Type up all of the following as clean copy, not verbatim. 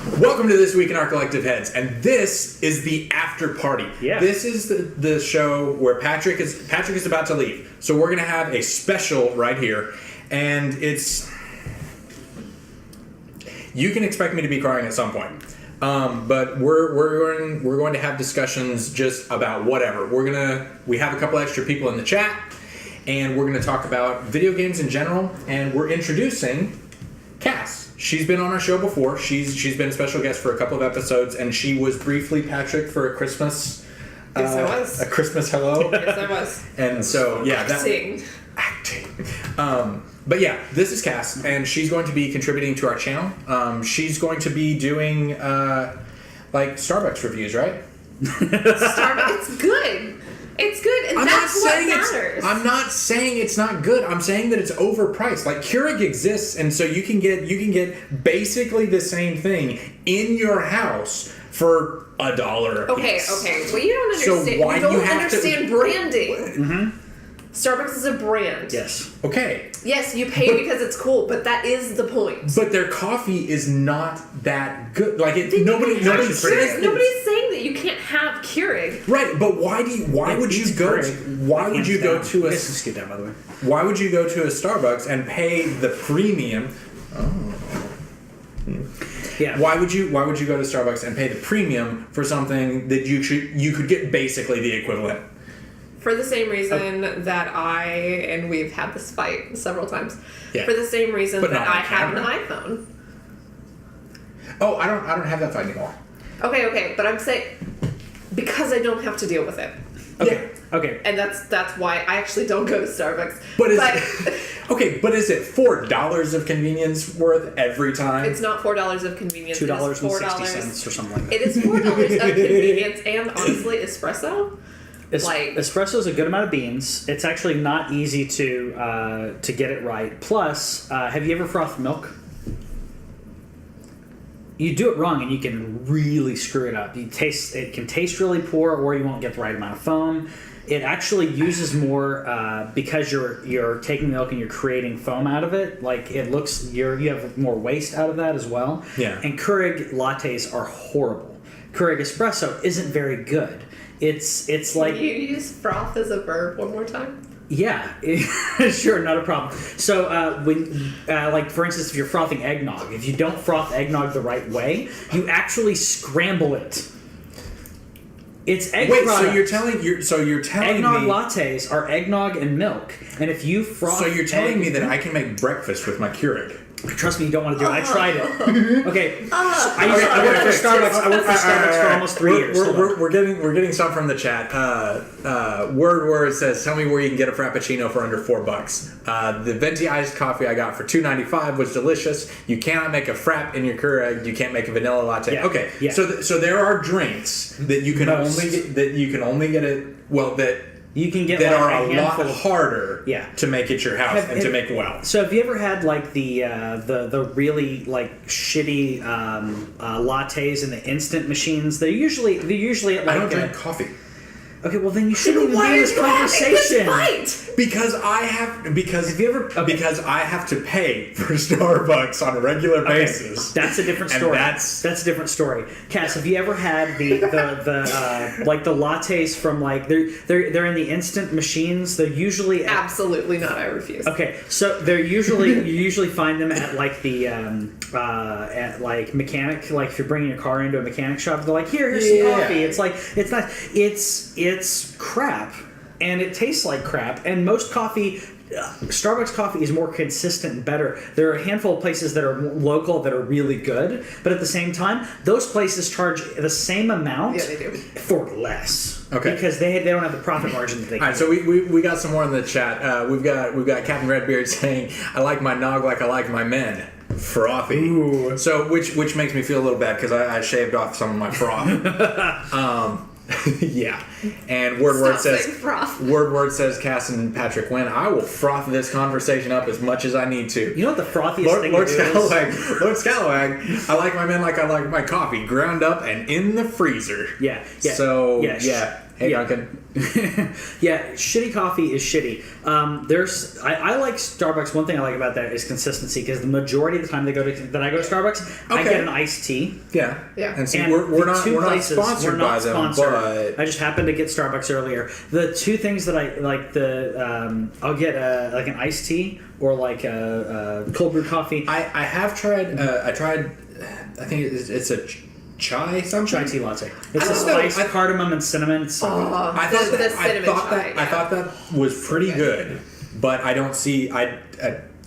Welcome to This Week in Our Collective Heads, and this is the after party. Yeah. This is the show where Patrick is about to leave. So we're going to have a special right here, and it's... You can expect me to be crying at some point. But we're going to have discussions just about whatever. We have a couple extra people in the chat, and we're going to talk about video games in general, and we're introducing Cass. She's been on our show before. She's been a special guest for a couple of episodes, and she was briefly Patrick for a Christmas. Yes, I was. A Christmas hello. Yes, I was. And so yeah, acting. But yeah, this is Cass, and she's going to be contributing to our channel. She's going to be doing like Starbucks reviews, right? Starbucks, it's good. It's good, and that's what matters. I'm not saying it's not good. I'm saying that it's overpriced. Like Keurig exists, and so you can get basically the same thing in your house for $1 a piece. Okay. Well, you don't understand. So why you don't do you have understand branding. Mm-hmm. Starbucks is a brand. Yes. Okay. Yes, you pay because it's cool, but that is the point. But their coffee is not that good. Like nobody's saying that you can't have Keurig. Right, but why would you go to a Starbucks and pay the premium? Yeah. Why would you go to Starbucks and pay the premium for something that you could get basically the equivalent? For the same reason and we've had this fight several times. Yeah. For the same reason But that not I on have an camera. iPhone. Oh, I don't have that fight anymore. Okay, but I'm saying because I don't have to deal with it. Okay. Yeah. Okay. And that's why I actually don't go to Starbucks. But is it $4 of convenience worth every time? It's not $4 of convenience. $2.60 or something like that. It is $4 of convenience, and honestly, espresso. Espresso is a good amount of beans. It's actually not easy to get it right. Plus, have you ever frothed milk? You do it wrong, and you can really screw it up. It can taste really poor, or you won't get the right amount of foam. It actually uses more because you're taking milk and you're creating foam out of it. Like it looks, you have more waste out of that as well. Yeah. And Keurig lattes are horrible. Keurig espresso isn't very good. It's like... Can you use froth as a verb one more time? Yeah, sure, not a problem. So, like for instance, if you're frothing eggnog, if you don't froth eggnog the right way, you actually scramble it. It's egg product. So you're telling eggnog me lattes are eggnog and milk, and if you froth, so you're telling me that I can make breakfast with my Keurig. Trust me, you don't want to do it. I tried it. Okay. I worked for Starbucks for almost 3 years. We're getting some from the chat. Word says, tell me where you can get a Frappuccino for under $4. The venti iced coffee I got for $2.95 was delicious. You cannot make a frap in your Keurig. You can't make a vanilla latte. Yeah. Okay. Yeah. So there are drinks that you can only get it. Well, that. You can get that like are a lot handful harder to make at your house and to make well. So have you ever had like the really like shitty lattes in the instant machines? They're usually at like I don't drink coffee. Okay, well then you shouldn't even be in this conversation. Because I have to pay for Starbucks on a regular basis. That's a different story. That's a different story. Cass, have you ever had the like the lattes from like they're in the instant machines? They're usually absolutely not. I refuse. Okay, so they're usually you usually find them at like the at like mechanic, like if you're bringing your car into a mechanic shop, they're like here's some coffee. It's like it's crap. And it tastes like crap. And most coffee, Starbucks coffee is more consistent and better. There are a handful of places that are local that are really good. But at the same time, those places charge the same amount for less. Okay. Because they don't have the profit margin that they can. All right, so we got some more in the chat. We've got Captain Redbeard saying, I like my nog like I like my men. Frothy. Ooh. So which makes me feel a little bad because I shaved off some of my froth. Yeah, and Word says Cass and Patrick win. I will froth this conversation up as much as I need to. You know what the frothiest thing is? Lord Scalawag, I like my men like I like my coffee, ground up and in the freezer. Yeah. So Hey, Yeah. Duncan. Yeah, shitty coffee is shitty. I like Starbucks. One thing I like about that is consistency, because the majority of the time that I go to Starbucks, I Okay. get an iced tea. Yeah. Yeah. And see, And we're the not two places, sponsored we're not by them, sponsored. but I just happened to get Starbucks earlier. The two things that I like, I'll get like an iced tea or like a cold brew coffee. I have tried. I think it's a chai something. Chai tea latte. It's I a don't know, spiced cardamom and cinnamon. It's so good. I thought that was pretty good, but I don't see.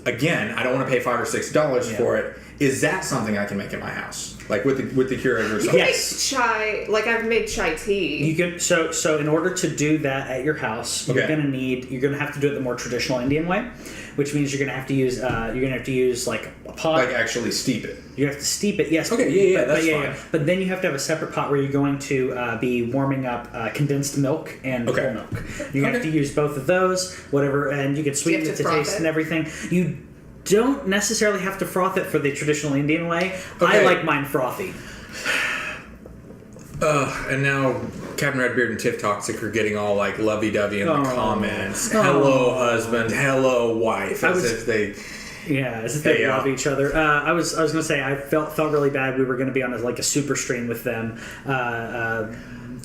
Again, I don't want to pay $5 or $6 for it. Is that something I can make in my house, like with the Keurig or something? Yes. Chai, like I've made chai tea. You can so in order to do that at your house, Okay. you're gonna have to do it the more traditional Indian way, which means you're gonna have to use like a pot. Like actually steep it. You have to steep it, yes. Okay, yeah, but, that's but, fine. But then you have to have a separate pot where you're going to be warming up condensed milk and Okay. whole milk. You have to use both of those, whatever, and you can sweeten have it to to froth taste it? and everything. You don't necessarily have to froth it for the traditional Indian way. Okay. I like mine frothy. And now Captain Redbeard and Tiff Toxic are getting all like lovey-dovey in the comments. Oh. Hello, husband. Hello, wife. I As was- if they. Yeah, as if they Hey, love each other. I was gonna say I felt really bad. We were gonna be on a super stream with them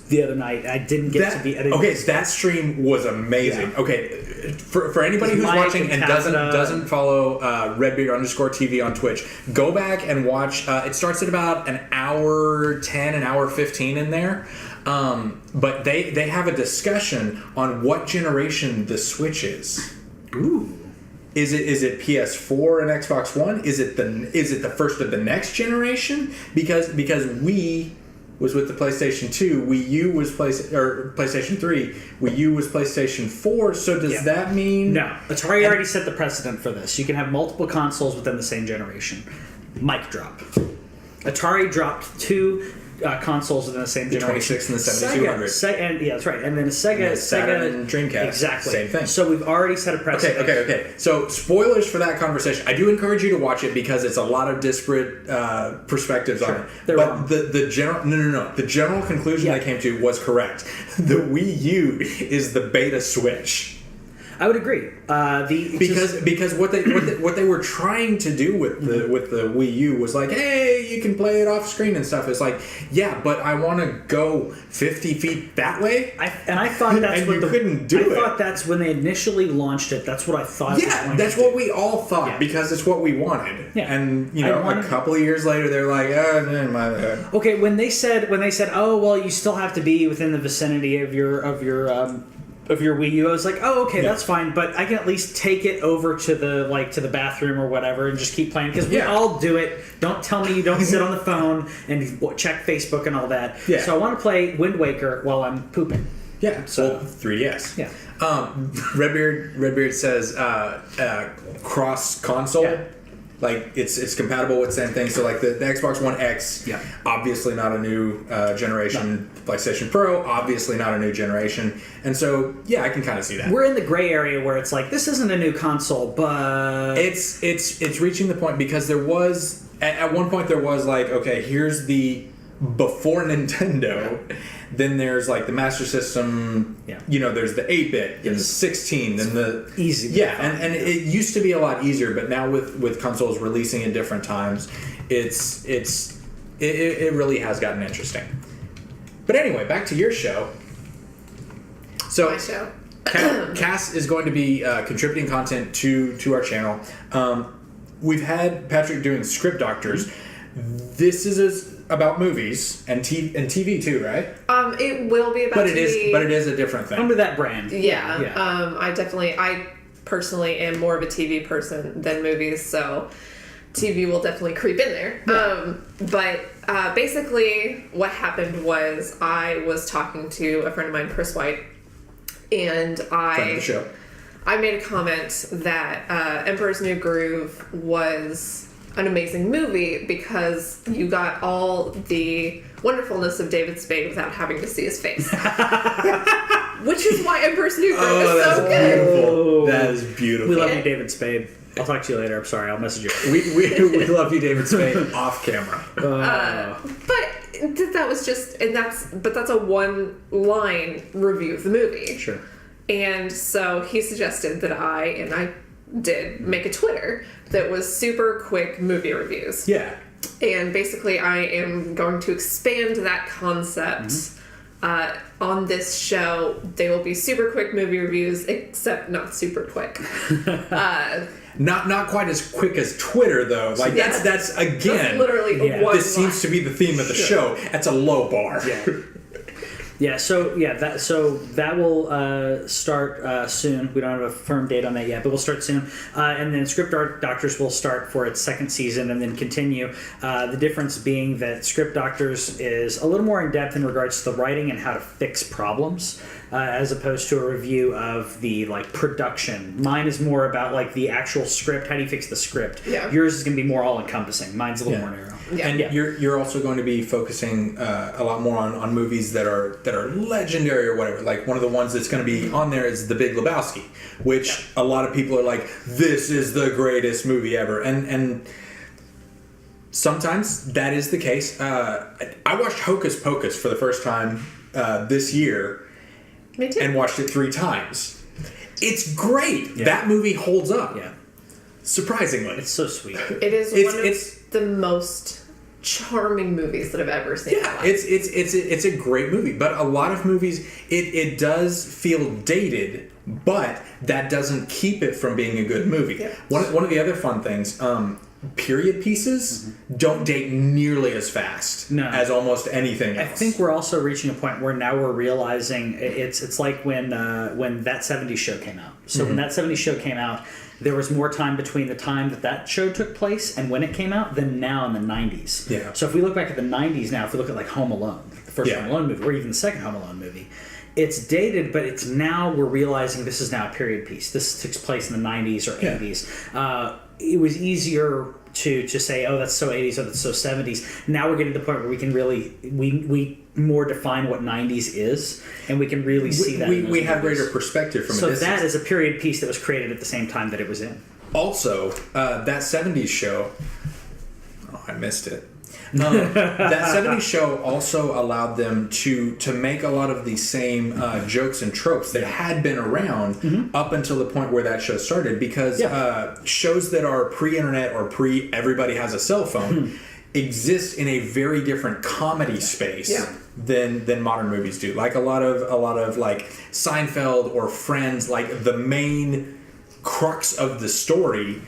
the other night. I didn't get to be. Okay, so that stream was amazing. Yeah. Okay, for anybody who's Mike watching and and doesn't follow Redbeard_TV on Twitch, go back and watch. It starts at about an hour 10, an hour 15 in there. But they have a discussion on what generation the Switch is. Ooh. Is it PS4 and Xbox One? Is it the first of the next generation? Because Wii was with the PlayStation 2, Wii U was PlayStation 3, Wii U was PlayStation 4. So does that mean No, Atari already set the precedent for this. You can have multiple consoles within the same generation. Mic drop. Atari dropped two consoles within the same the generation. 26 and the 7200? Yeah, that's right. And then And Saturn and Dreamcast. Exactly. Same thing. So we've already set a precedent. Okay. So spoilers for that conversation. I do encourage you to watch it because it's a lot of disparate perspectives on it. They're but wrong. the general the general conclusion they came to was correct. The Wii U is the beta Switch. I would agree. Because what they were trying to do with the Wii U was like, hey, you can play it off screen and stuff. It's like, yeah, but I want to go 50 feet that way. I thought that's and what you couldn't do it. I thought that's when they initially launched it. That's what I thought. it was Yeah, going that's to what do. we all thought Yeah. because it's what we wanted. Yeah. And I wanted- a couple of years later, they're like, my bad. Okay, when they said, oh well, you still have to be within the vicinity of your Wii U, I was like, oh okay, that's fine, but I can at least take it over to the bathroom or whatever and just keep playing because we all do it. Don't tell me you don't sit on the phone and check Facebook and all that. Yeah. So I want to play Wind Waker while I'm pooping. Yeah, So- well, 3DS. Yeah. Redbeard says cross console. Yeah. Like it's compatible with the same thing. So like the Xbox One X, obviously not a new generation. PlayStation Pro, obviously not a new generation. And so I can kind of see that. We're in the gray area where it's like this isn't a new console, but It's reaching the point because there was at one point there was like, okay, here's the before Nintendo. Then there's like the Master System. Yeah. There's the 8-bit, then the 16, then the easy. Yeah, and it used to be a lot easier, but now with consoles releasing at different times, it really has gotten interesting. But anyway, back to your show. So My show. Cass is going to be contributing content to our channel. We've had Patrick doing Script Doctors. This is about movies and TV too, right? It will be about TV. But it is a different thing. under that brand. Yeah. I personally am more of a TV person than movies, so TV will definitely creep in there. But basically what happened was I was talking to a friend of mine, Chris White, and Friend of the show. I made a comment that Emperor's New Groove was an amazing movie because you got all the wonderfulness of David Spade without having to see his face. Which is why Emperor's New Groove is so good. Beautiful. That is beautiful. We love you, David Spade. I'll talk to you later. I'm sorry. I'll message you. We love you, David Spade, off camera. But that was just, but that's a one-line review of the movie. Sure. And so he suggested that I did make a Twitter that was super quick movie reviews. Yeah. And basically, I am going to expand that concept on this show. They will be super quick movie reviews, except not super quick. Not quite as quick as Twitter, though. Like, that's again... That's literally one This seems to be the theme of the show. That's a low bar. Yeah. That will start soon. We don't have a firm date on that yet, but we'll start soon. And then Script Doctors will start for its second season and then continue. The difference being that Script Doctors is a little more in depth in regards to the writing and how to fix problems, as opposed to a review of the production. Mine is more about the actual script. How do you fix the script? Yeah. Yours is going to be more all encompassing. Mine's a little more narrow. Yeah. And you're also going to be focusing a lot more on movies that are legendary or whatever. Like, one of the ones that's going to be on there is The Big Lebowski, which a lot of people are like, this is the greatest movie ever. And sometimes that is the case. I watched Hocus Pocus for the first time this year. Me too. And watched it 3 times. It's great. Yeah. That movie holds up. Yeah. Surprisingly. It's so sweet. It is one of the most charming movies that I've ever seen. Yeah, it's a great movie, but a lot of movies it does feel dated, but that doesn't keep it from being a good movie. Yeah. One of the other fun things, period pieces don't date nearly as fast as almost anything else. I think we're also reaching a point where now we're realizing it's like when That 70s Show came out. So when That 70s Show came out, there was more time between the time that show took place and when it came out than now in the 90s. Yeah. So if we look back at the 90s now, if we look at Home Alone, the first Home Alone movie, or even the second Home Alone movie, it's dated, but it's now we're realizing this is now a period piece. This takes place in the 90s or 80s. It was easier to say, oh, that's so 80s, or that's so 70s. Now we're getting to the point where we can really we more define what 90s is, and we can really see that. We have greater perspective from a distance. So that is a period piece that was created at the same time that it was in. Also, that 70s show... Oh, I missed it. That 70s show also allowed them to make a lot of the same jokes and tropes that had been around up until the point where that show started, because shows that are pre-internet or pre-everybody has a cell phone exist in a very different comedy space than modern movies do. Like a lot of Seinfeld or Friends, like the main crux of the story,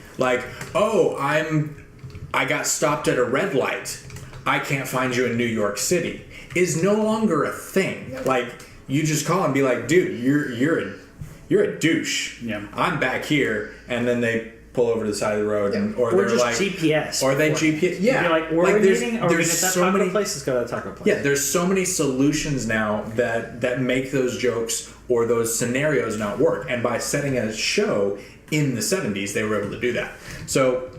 I got stopped at a red light, I can't find you in New York City, is no longer a thing. Like, you just call and be like, dude, you're a douche. Yeah. I'm back here, and then they pull over to the side of the road, or they're just like GPS. Or they GPS. Yeah. You're like, where are we meeting? Or there's at that so taco many place? Let's go to that taco place. Yeah, there's so many solutions now that make those jokes or those scenarios not work. And by setting a show in the 70s, they were able to do that. So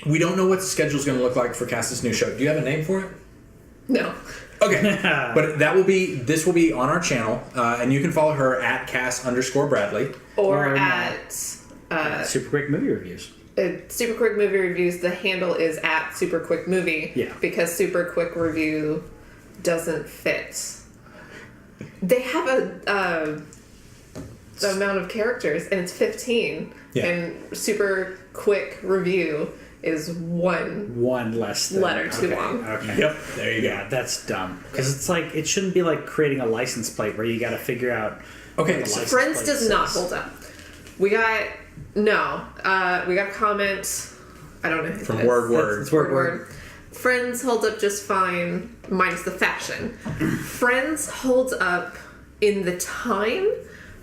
we don't know what the schedule's going to look like for Cass's new show. Do you have a name for it? No. Okay, but this will be on our channel, and you can follow her at Cass_Bradley. Or at... Super Quick Movie Reviews. Super Quick Movie Reviews, the handle is at Super Quick Movie. Yeah. Because Super Quick Review doesn't fit. They have the amount of characters, and it's 15. Yeah. And Super Quick Review is one less than, letter too long. Okay. Yep, there you go. Yeah, that's dumb. Because it's it shouldn't be like creating a license plate where you got to figure out. Okay, so Friends does not hold up. We got a comment. I don't know who From it is. Word. It's word. Friends holds up just fine, minus the fashion. Friends holds up in the time,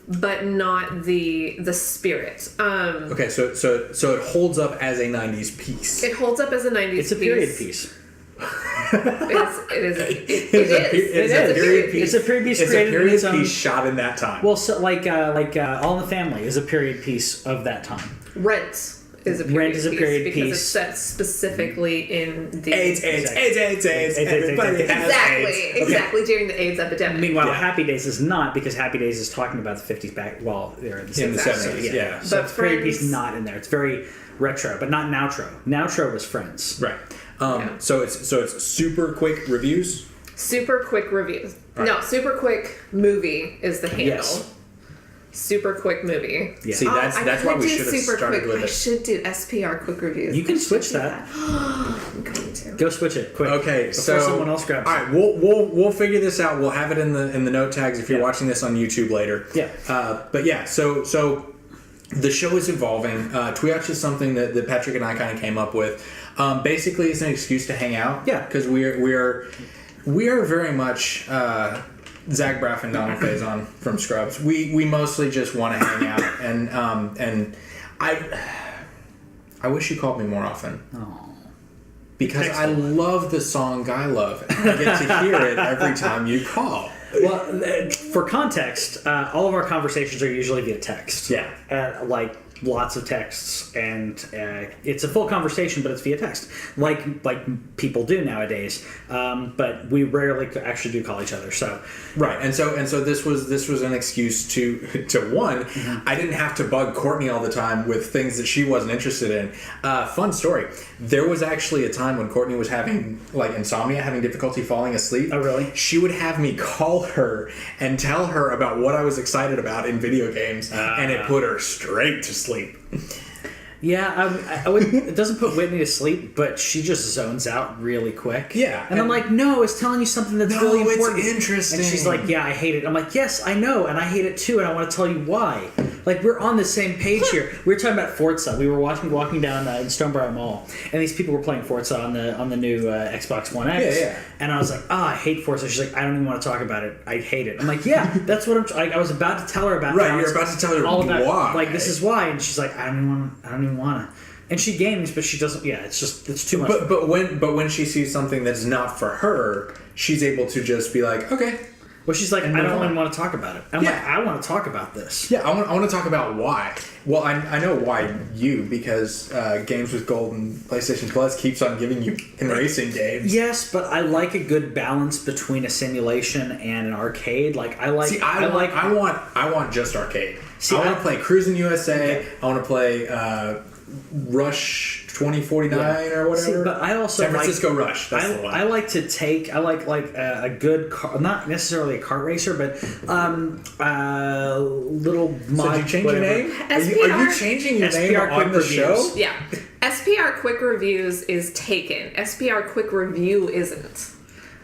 but not the spirit. Okay, so it holds up as a 90s piece. It holds up as a 90s piece. It's a period piece. It is a period piece. It's a period piece It's a created in period its own. piece shot in that time. Well, so All in the Family is a period piece of that time. Rent is a period Rent is a period piece because piece. it's set specifically in the AIDS. Everybody has AIDS. exactly during the AIDS epidemic. Meanwhile, Happy Days is not, because Happy Days is talking about the 50s back while they're in the 70s. In the 70s, yeah. So But it's a period Friends- piece not in there. It's very retro, but not Nowtro. Nowtro was Friends. Right. So it's super quick reviews. Super quick reviews. Right. No, super quick movie is the handle. Yes. Super quick movie. Yeah. See, that's why we should have started with I it. should do SPR quick reviews. You can I should switch do that. I'm going to. Go switch it quick. Okay, before so someone else grabs all it. right, we'll figure this out. We'll have it in the note tags if you're Yeah. watching this on YouTube later. Yeah. But yeah, so the show is evolving. TWIOCH is something that Patrick and I kind of came up with. Basically, it's an excuse to hang out. Yeah. Because we are very much Zach Braff and Donald Faison from Scrubs. We mostly just want to hang out, and I wish you called me more often. Oh. Because Text I a lot. love the song Guy Love, and I get to hear it every time you call. Well, for context, all of our conversations are usually via text. Yeah. Like lots of texts, and it's a full conversation, but it's via text, like people do nowadays. But we rarely actually do call each other. So Right, and so this was an excuse to one. I didn't have to bug Courtney all the time with things that she wasn't interested in. Fun story. There was actually a time when Courtney was having like insomnia, having difficulty falling asleep. Oh, really? She would have me call her and tell her about what I was excited about in video games, and it put her straight to sleep. yeah, I would. It doesn't put Whitney to sleep, but she just zones out really quick. Yeah, and I'm like, no, it's telling you something that's No, really it's important. interesting. And she's like, yeah, I hate it. I'm like, yes, I know, and I hate it too, and I want to tell you why. Like, we're on the same page here. We were talking about Forza. We were walking down in Stonebriar Mall, and these people were playing Forza on the new Xbox One X. Yeah. And I was like, I hate Forza. She's like, I don't even want to talk about it. I hate it. I'm like, yeah, that's what I was about to tell her about. Right, how you're it's about to tell her all about, why. Like, this is why, and she's like, I don't even want to. And she games, but she doesn't. Yeah, it's too much. But when she sees something that's not for her, she's able to just be like, okay. Well, she's like, I move don't on. even want to talk about it. I'm Yeah. like, I want to talk about this. Yeah, I want to talk about why. Well, I know why because Games with Gold and PlayStation Plus keeps on giving you racing games. Yes, but I like a good balance between a simulation and an arcade. Like I like. See, I want just arcade. See, I want I- to play Cruising USA. Okay. I want to play Rush 2049 or whatever. See, but I also San Francisco Rush. That's the one. I like to take. I like a good car, not necessarily a kart racer, but little. So did you change your name? Are you changing your name SPR on Quick the Reviews. show? Yeah. SPR Quick Reviews is taken. SPR Quick Review isn't.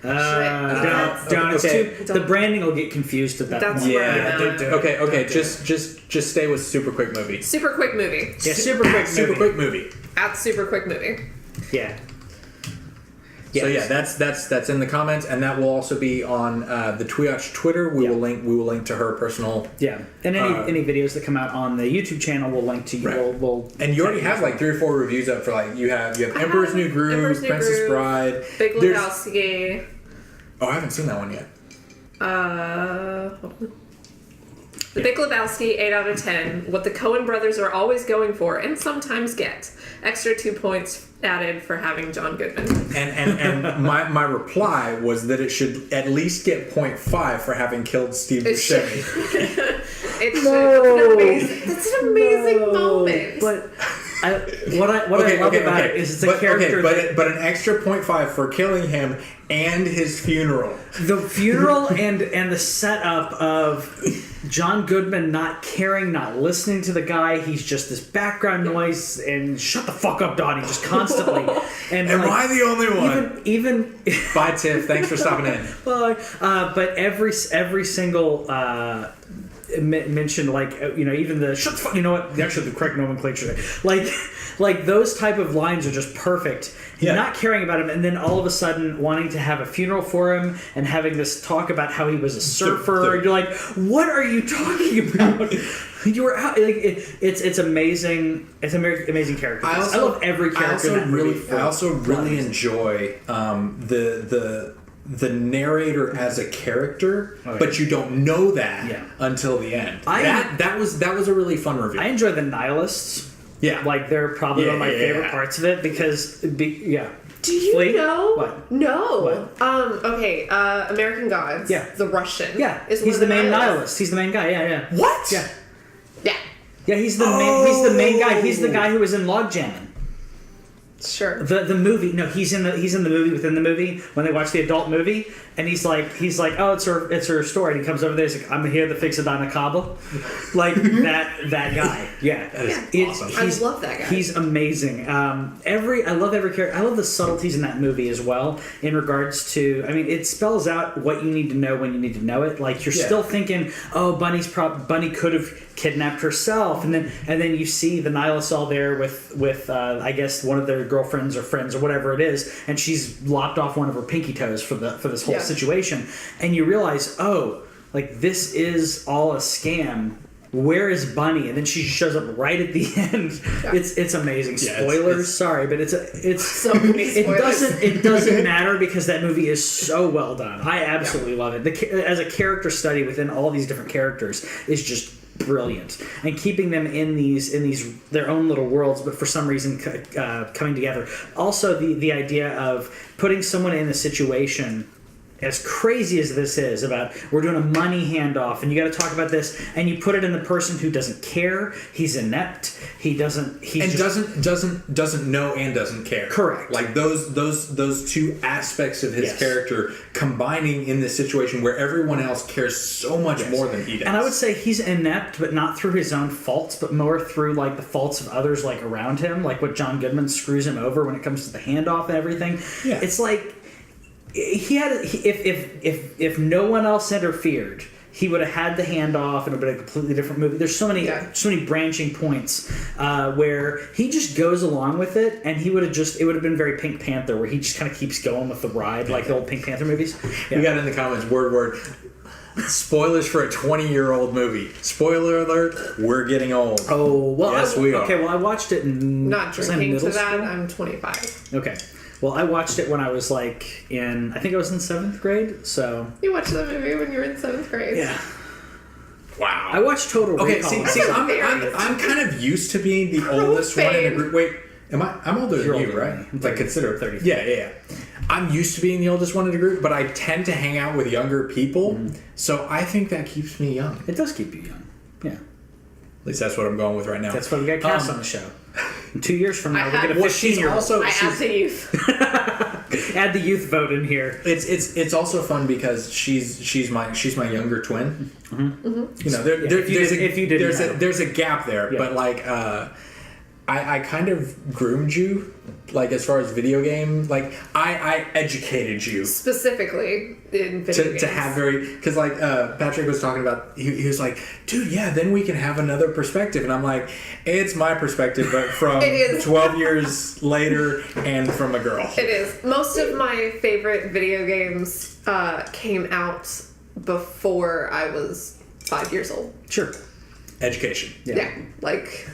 Don't. It's Okay. too, the branding will get confused at that That's point. where I'm Yeah. at. Okay. Just stay with Super Quick Movie. Super Quick Movie. Yeah, super quick. Super movie. Quick Movie. At Super Quick Movie. Yeah. So yeah, Yes. that's in the comments, and that will also be on the TWIOCH Twitter. We Yeah. will link to her personal. Yeah, and any videos that come out on the YouTube channel, we'll link to you. Right. We'll And you already have like 3 or 4 reviews up for like you have Emperor's New Groove, Emperor's New Princess Groove, Bride. Big There's- Lebowski. Oh, I haven't seen that one yet. The Big Lebowski, 8 out of 10. What the Coen brothers are always going for, and sometimes get. Extra 2 points added for having John Goodman. And my reply was that it should at least get 0.5 for having killed Steve It should. Buscemi. It's an amazing moment. But what I love about it is it's a character. but an extra 0.5 for killing him and his funeral. The funeral and the setup of John Goodman not caring, not listening to the guy. He's just this background noise and shut the fuck up, Donnie, just constantly. And Am like, I the only one? even Bye, Tiff. Thanks for stopping in. well, but every single mention, like even the shut the fuck. You know what? Actually, the correct nomenclature. Like those type of lines are just perfect. Yeah. Not caring about him, and then all of a sudden wanting to have a funeral for him and having this talk about how he was a surfer. You're like, what are you talking about? You were out. Like, it's amazing. It's an amazing character. I love every character. I also really enjoy the narrator as a character, but you don't know that until the end. That was a really fun review. I enjoy the nihilists. Yeah. Like they're probably one of my favorite parts of it because Do you know? What? No. What? Okay. American Gods. Yeah. The Russian. Yeah. Is He's one the of main nihilists. nihilist. He's the main guy. Yeah. What? Yeah. Yeah. Yeah. He's the main. He's the main guy. He's the guy who was in Log Jamming. Sure. The movie. No, he's in the movie within the movie when they watch the adult movie, and he's like, oh, it's her story. And he comes over there, he's like, I'm here to fix it on a cobble, like that guy. Yeah, that is awesome. I love that guy. He's amazing. I love every character. I love the subtleties in that movie as well. In regards to, I mean, it spells out what you need to know when you need to know it. Like you're still thinking, oh, Bunny could have kidnapped herself, and then you see the nihilists all there with I guess one of their girlfriends or friends or whatever it is, and she's lopped off one of her pinky toes for this whole situation, and you realize, oh, like this is all a scam. Where is Bunny? And then she shows up right at the end. Yeah. It's amazing. Spoilers, sorry, but it's so many spoilers. It doesn't matter because that movie is so well done. I absolutely love it. As a character study within all these different characters is just brilliant, and keeping them in these their own little worlds, but for some reason coming together. Also, the idea of putting someone in a situation as crazy as this is about, we're doing a money handoff and you got to talk about this, and you put it in the person who doesn't care. He's inept. Doesn't know and doesn't care. Correct. Like those two aspects of his character combining in this situation where everyone else cares so much more than he does. And I would say he's inept, but not through his own faults, but more through like the faults of others like around him, like what John Goodman screws him over when it comes to the handoff and everything. Yeah. It's like he had if no one else interfered, he would have had the handoff and it would have been a completely different movie. There's so many branching points where he just goes along with it, and it would have been very Pink Panther, where he just kind of keeps going with the ride, like the old Pink Panther movies. Yeah. We got in the comments, word. Spoilers for a 20-year-old movie. Spoiler alert, we're getting old. Oh, well. Yes, we are. Okay, well, I watched it in... Not drinking to that, I'm 25. Okay. Well, I watched it when I was I think I was in 7th grade, so... You watched the movie when you were in 7th grade? Yeah. Wow. I watched Total Recall. Okay, see, I'm kind of used to being the oldest one in the group. Wait, I'm older than you, right? Like, consider 30. Yeah. I'm used to being the oldest one in the group, but I tend to hang out with younger people, so I think that keeps me young. It does keep you young, yeah. At least that's what I'm going with right now. That's why we got Cass on the show. In 2 years from now, we'll get a 15-year-old. I add the youth. Add the youth vote in here. It's also fun because she's my younger twin. Mm-hmm. Mm-hmm. You know, there's a gap there, but like I kind of groomed you, like as far as video game, like I educated you specifically in video games. To have because like Patrick was talking about, he was like, dude, yeah, then we can have another perspective, and I'm like, it's my perspective, but from 12 years later and from a girl. It is. Most of my favorite video games came out before I was 5 years old. Sure. Education. Yeah, like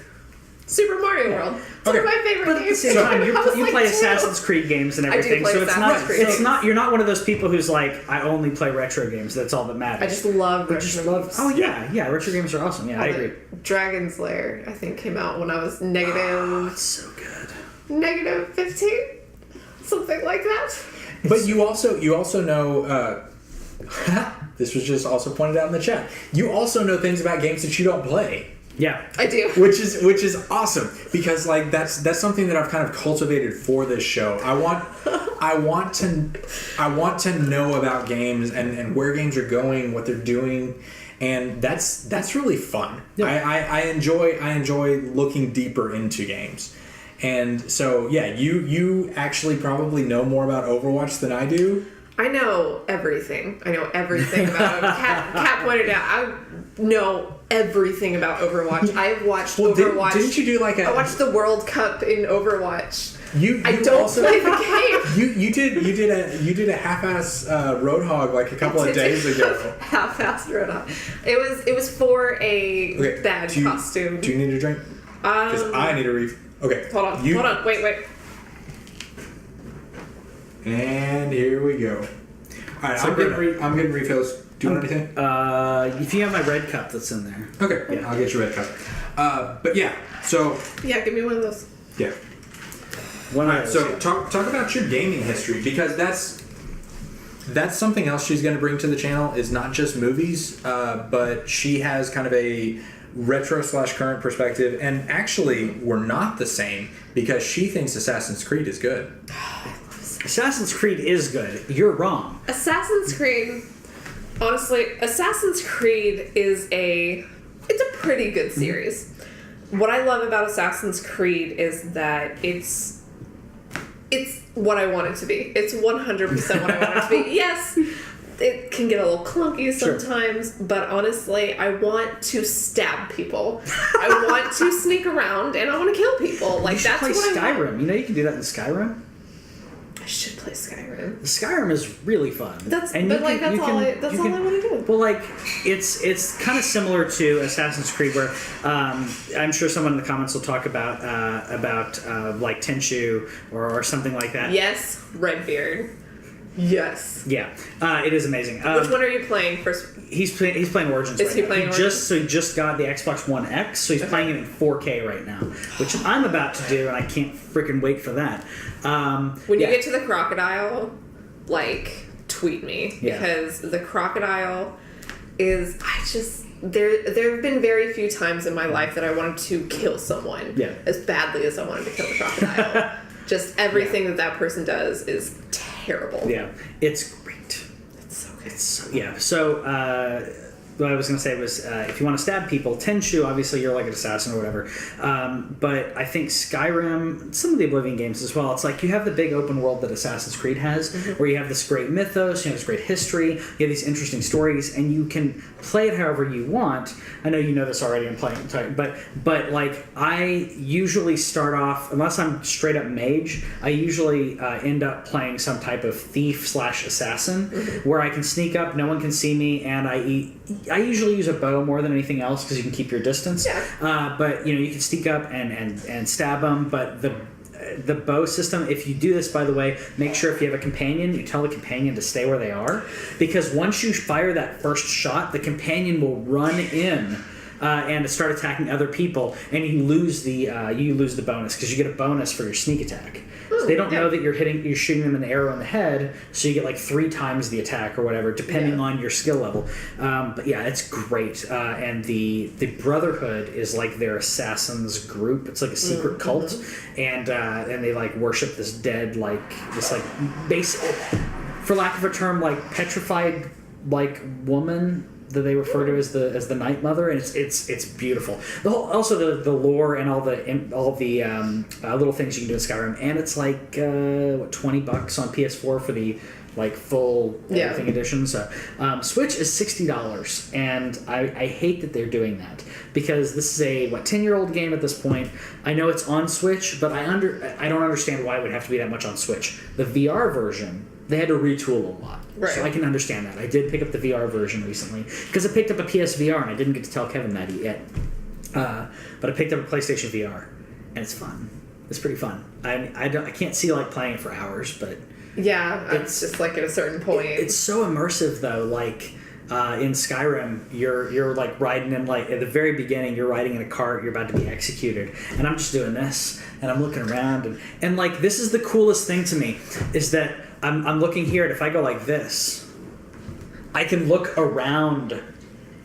Super Mario World. It's one of my favorite games. At the same time, you play Assassin's Creed games and everything, so it's not. You're not one of those people who's like, I only play retro games. That's all that matters. I just love retro games. Oh yeah, retro games are awesome. Yeah, I agree. Dragon's Lair, I think, came out when I was negative. Oh, it's so good. Negative 15, something like that. But you also know. This was just also pointed out in the chat. You also know things about games that you don't play. Yeah, I do. Which is awesome, because like that's something that I've kind of cultivated for this show. I want to know about games and where games are going, what they're doing, and that's really fun. Yeah. I enjoy looking deeper into games. And so yeah, you actually probably know more about Overwatch than I do. I know everything. about it. Kat pointed out, I know everything about Overwatch. I've watched Overwatch. Didn't you do I watched the World Cup in Overwatch. I don't also play the game. You did a half-ass Roadhog like a couple of days ago. Half-ass Roadhog. It was for a bad costume. Do you need a drink? Because I need a refill. Okay. Hold on. Wait. And here we go. All right, so I'm getting refills. Do you want anything? If you have my red cup that's in there. Okay, yeah. I'll get you a red cup. But yeah, so... Yeah, give me one of those. Yeah. Alright, so talk about your gaming history, because that's something else she's going to bring to the channel, is not just movies, but she has kind of a retro/current perspective, and actually we're not the same because she thinks Assassin's Creed is good. Assassin's Creed is good. You're wrong. Assassin's Creed, honestly, Assassin's Creed it's a pretty good series. What I love about Assassin's Creed is that it's what I want it to be. It's 100% what I want it to be. Yes, it can get a little clunky sometimes, but honestly, I want to stab people. I want to sneak around, and I want to kill people. Like, that's play what I want. Skyrim. You know you can do that in Skyrim. I should play Skyrim. Skyrim is really fun. That's all I want to do. Well, like it's kind of similar to Assassin's Creed, where I'm sure someone in the comments will talk about like Tenchu or something like that. Yes, Redbeard. Yes. Yeah, it is amazing. Which one are you playing first? He's playing Origins. Is he playing Origins? He just got the Xbox One X, so he's playing it in 4K right now, which I'm about to do, and I can't freaking wait for that. When you get to the crocodile, like, tweet me, because the crocodile is there have been very few times in my life that I wanted to kill someone as badly as I wanted to kill a crocodile. Just everything that person does is terrible. Yeah, it's great. It's so good. So what I was going to say was, if you want to stab people, Tenchu, obviously you're like an assassin or whatever. But I think Skyrim, some of the Oblivion games as well, it's like you have the big open world that Assassin's Creed has, where you have this great mythos, you have this great history, you have these interesting stories, and you can play it however you want. I know you know this already, I'm playing, but like I usually start off, unless I'm straight up mage, I usually end up playing some type of thief/assassin, where I can sneak up, no one can see me, and I usually use a bow more than anything else because you can keep your distance. Yeah. But you can sneak up and stab them. But the bow system, if you do this, by the way, make sure if you have a companion, you tell the companion to stay where they are, because once you fire that first shot, the companion will run in and start attacking other people, and you lose the bonus because you get a bonus for your sneak attack. So they don't know that you're shooting them an arrow in the head, so you get like 3 times the attack or whatever, depending on your skill level. But yeah, it's great. And the Brotherhood is like their assassins group. It's like a secret cult, and they like worship this dead, like this like basic, for lack of a term, like petrified like woman that they refer to as the Night Mother, and it's beautiful. Also the lore and all the little things you can do in Skyrim, and it's like $20 on PS4 for the like full everything edition. So Switch is $60, and I hate that they're doing that, because this is a 10-year-old game at this point. I know it's on Switch, but I don't understand why it would have to be that much on Switch. The VR version, they had to retool a lot. Right. So I can understand that. I did pick up the VR version recently because I picked up a PSVR, and I didn't get to tell Kevin that yet. But I picked up a PlayStation VR, and it's fun. It's pretty fun. I can't see like playing it for hours, but it's just like at a certain point. It's so immersive though. Like in Skyrim, you're like riding in, like at the very beginning, you're riding in a cart, you're about to be executed, and I'm just doing this, and I'm looking around, and like this is the coolest thing to me, is that I'm looking here, and if I go like this, I can look around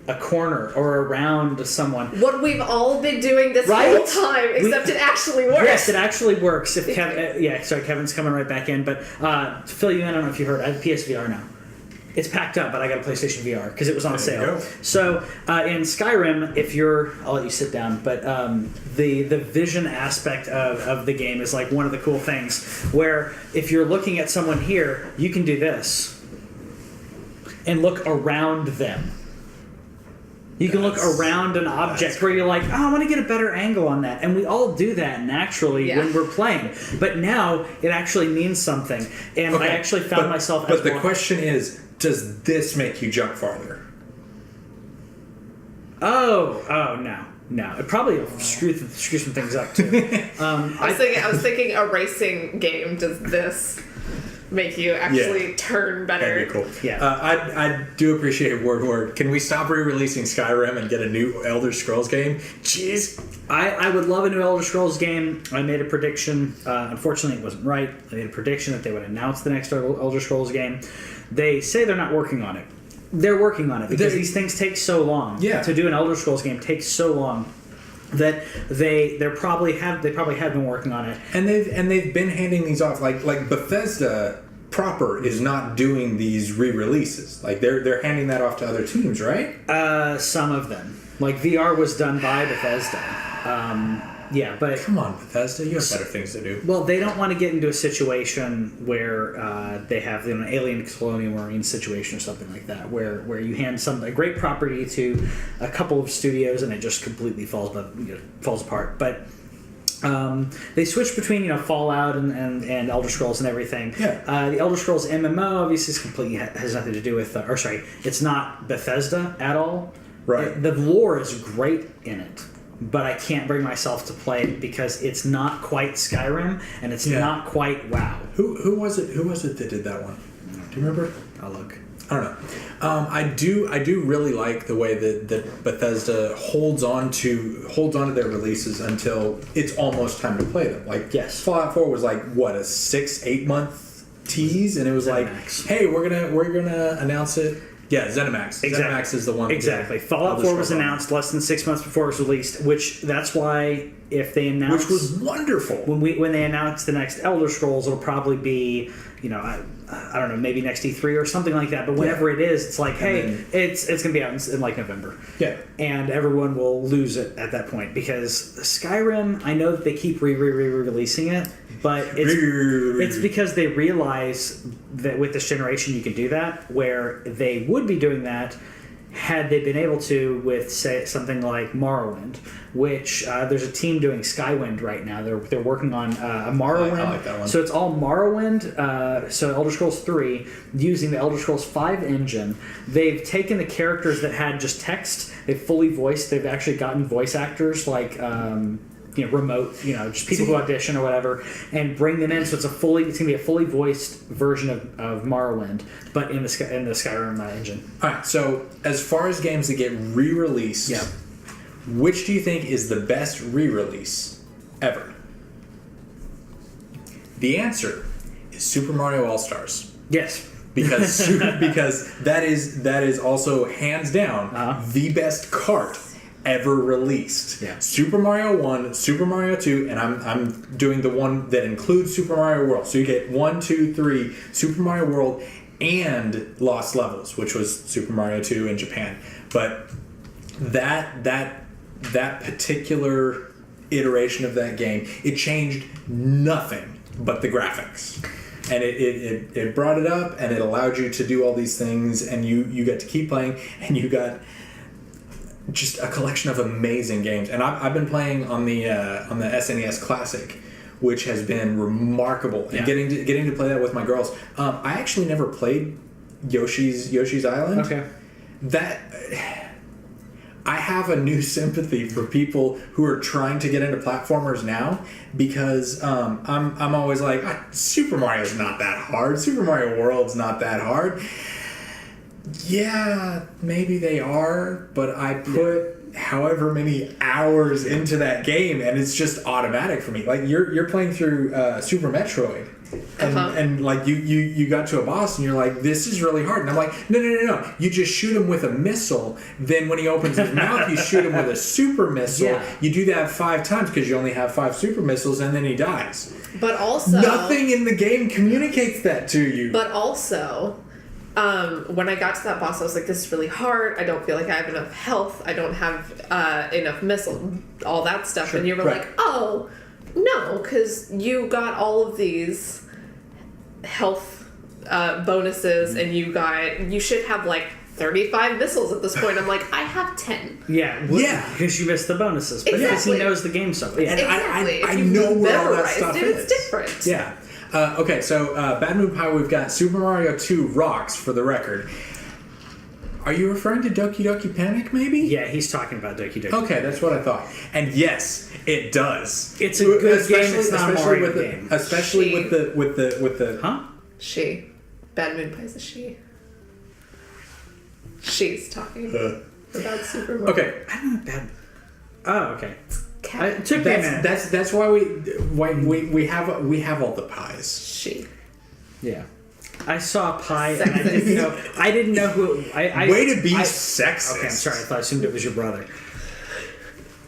a corner or around someone. What we've all been doing this whole time, except it actually works. Yes, it actually works. If Kevin's coming right back in, but to fill you in, I don't know if you heard, I have PSVR now. It's packed up, but I got a PlayStation VR because it was on sale. So in Skyrim, I'll let you sit down, but the vision aspect of the game is like one of the cool things, where if you're looking at someone here, you can do this and look around them. You can look around an object where you're like, oh, I want to get a better angle on that. And we all do that naturally when we're playing. But now it actually means something. And I actually found myself... But the question is, does this make you jump farther? Oh, no. It probably screw some things up, too. I was thinking a racing game. Does this make you actually turn better? That'd be cool. Yeah. I do appreciate Word. Can we stop re-releasing Skyrim and get a new Elder Scrolls game? Jeez. I would love a new Elder Scrolls game. I made a prediction. Unfortunately, it wasn't right. I made a prediction that they would announce the next Elder Scrolls game. They say they're not working on it. They're working on it because these things take so long. Yeah. To do an Elder Scrolls game takes so long that they probably have been working on it. And they've been handing these off. Like Bethesda proper is not doing these re-releases. Like they're handing that off to other teams, right? Some of them. Like VR was done by Bethesda. Yeah, but Come on, Bethesda, you have better things to do. well, they don't want to get into a situation where they have an Alien Colonial Marine situation or something like that, where you hand a great property to a couple of studios and it just completely falls apart. But they switch between Fallout and Elder Scrolls and everything. Yeah. The Elder Scrolls MMO obviously is completely has nothing to do with, it's not Bethesda at all. Right. The lore is great in it, but I can't bring myself to play it because it's not quite Skyrim and it's not quite WoW. Who was it that did that one? Do you remember? I'll look. I don't know. I do really like the way that Bethesda holds on to their releases until it's almost time to play them. Like Yes. Fallout 4 was like what, a 6-8 month tease, and it was like, ZeniMax. hey, we're gonna announce it. Yeah, ZeniMax. Exactly. ZeniMax is the one. Exactly. Fallout 4 was announced less than 6 months before it was released, that's why if they announce, which was wonderful. when they announce the next Elder Scrolls, it'll probably be I don't know, maybe next E3 or something like that. But whenever it is, it's like, hey, it's going to be out in like November. Yeah. And everyone will lose it at that point because Skyrim, I know that they keep re-releasing it, but it's because they realize that with this generation you can do that, where they would be doing that had they been able to with, say, something like Morrowind, which there's a team doing Skywind right now. They're working on a Morrowind. I like that one. So it's all Morrowind, so Elder Scrolls 3, using the Elder Scrolls 5 engine. They've taken the characters that had just text, they've actually gotten voice actors like remote, just people who audition or whatever, and bring them in. So it's going to be a fully voiced version of Morrowind, but in the Skyrim engine. All right. So as far as games that get re-released, which do you think is the best re-release ever? The answer is Super Mario All-Stars. Yes. Because that is also hands down the best cart ever released. Yeah. Super Mario 1, Super Mario 2, and I'm doing the one that includes Super Mario World. So you get 1, 2, 3, Super Mario World and Lost Levels, which was Super Mario 2 in Japan. But that particular iteration of that game, it changed nothing but the graphics. And it brought it up, and it allowed you to do all these things, and you got to keep playing, and you got just a collection of amazing games. And I've been playing on the SNES Classic, which has been remarkable. And getting to play that with my girls. I actually never played Yoshi's Island. Okay. I have a new sympathy for people who are trying to get into platformers now, because I'm always like, Super Mario's not that hard. Super Mario World's not that hard. Yeah, maybe they are, but I put however many hours into that game, and it's just automatic for me. Like you're playing through Super Metroid, and like you got to a boss, and you're like, this is really hard, and I'm like, no, you just shoot him with a missile. Then when he opens his mouth, you shoot him with a super missile. Yeah. You do that 5 times because you only have 5 super missiles, and then he dies. But also, nothing in the game communicates that to you. But also, when I got to that boss, I was like, this is really hard. I don't feel like I have enough health. I don't have enough missile, all that stuff. Sure. And you were like, oh, no, because you got all of these health bonuses, and you should have like 35 missiles at this point. I'm like, I have 10. Yeah. Because you missed the bonuses. But because he knows the game so well. Yeah. And Exactly. I know where all that memorized stuff it, is. it's different. Yeah. Okay, so Bad Moon Pie, we've got Super Mario 2 rocks, for the record. Are you referring to Doki Doki Panic, maybe? Yeah, he's talking about Doki Doki. Okay, that's what I thought. And yes, it does. It's a good game. It's not a Mario game. Especially with the Huh? She. Bad Moon Pie's a she. She's talking about Super Mario. Okay. I don't know bad. Oh, okay. Cat. It took me a minute. That's why we have all the pies. She. Yeah. I saw pie and I didn't know. I didn't know who. Way to be sexist. Okay, I'm sorry. I assumed it was your brother.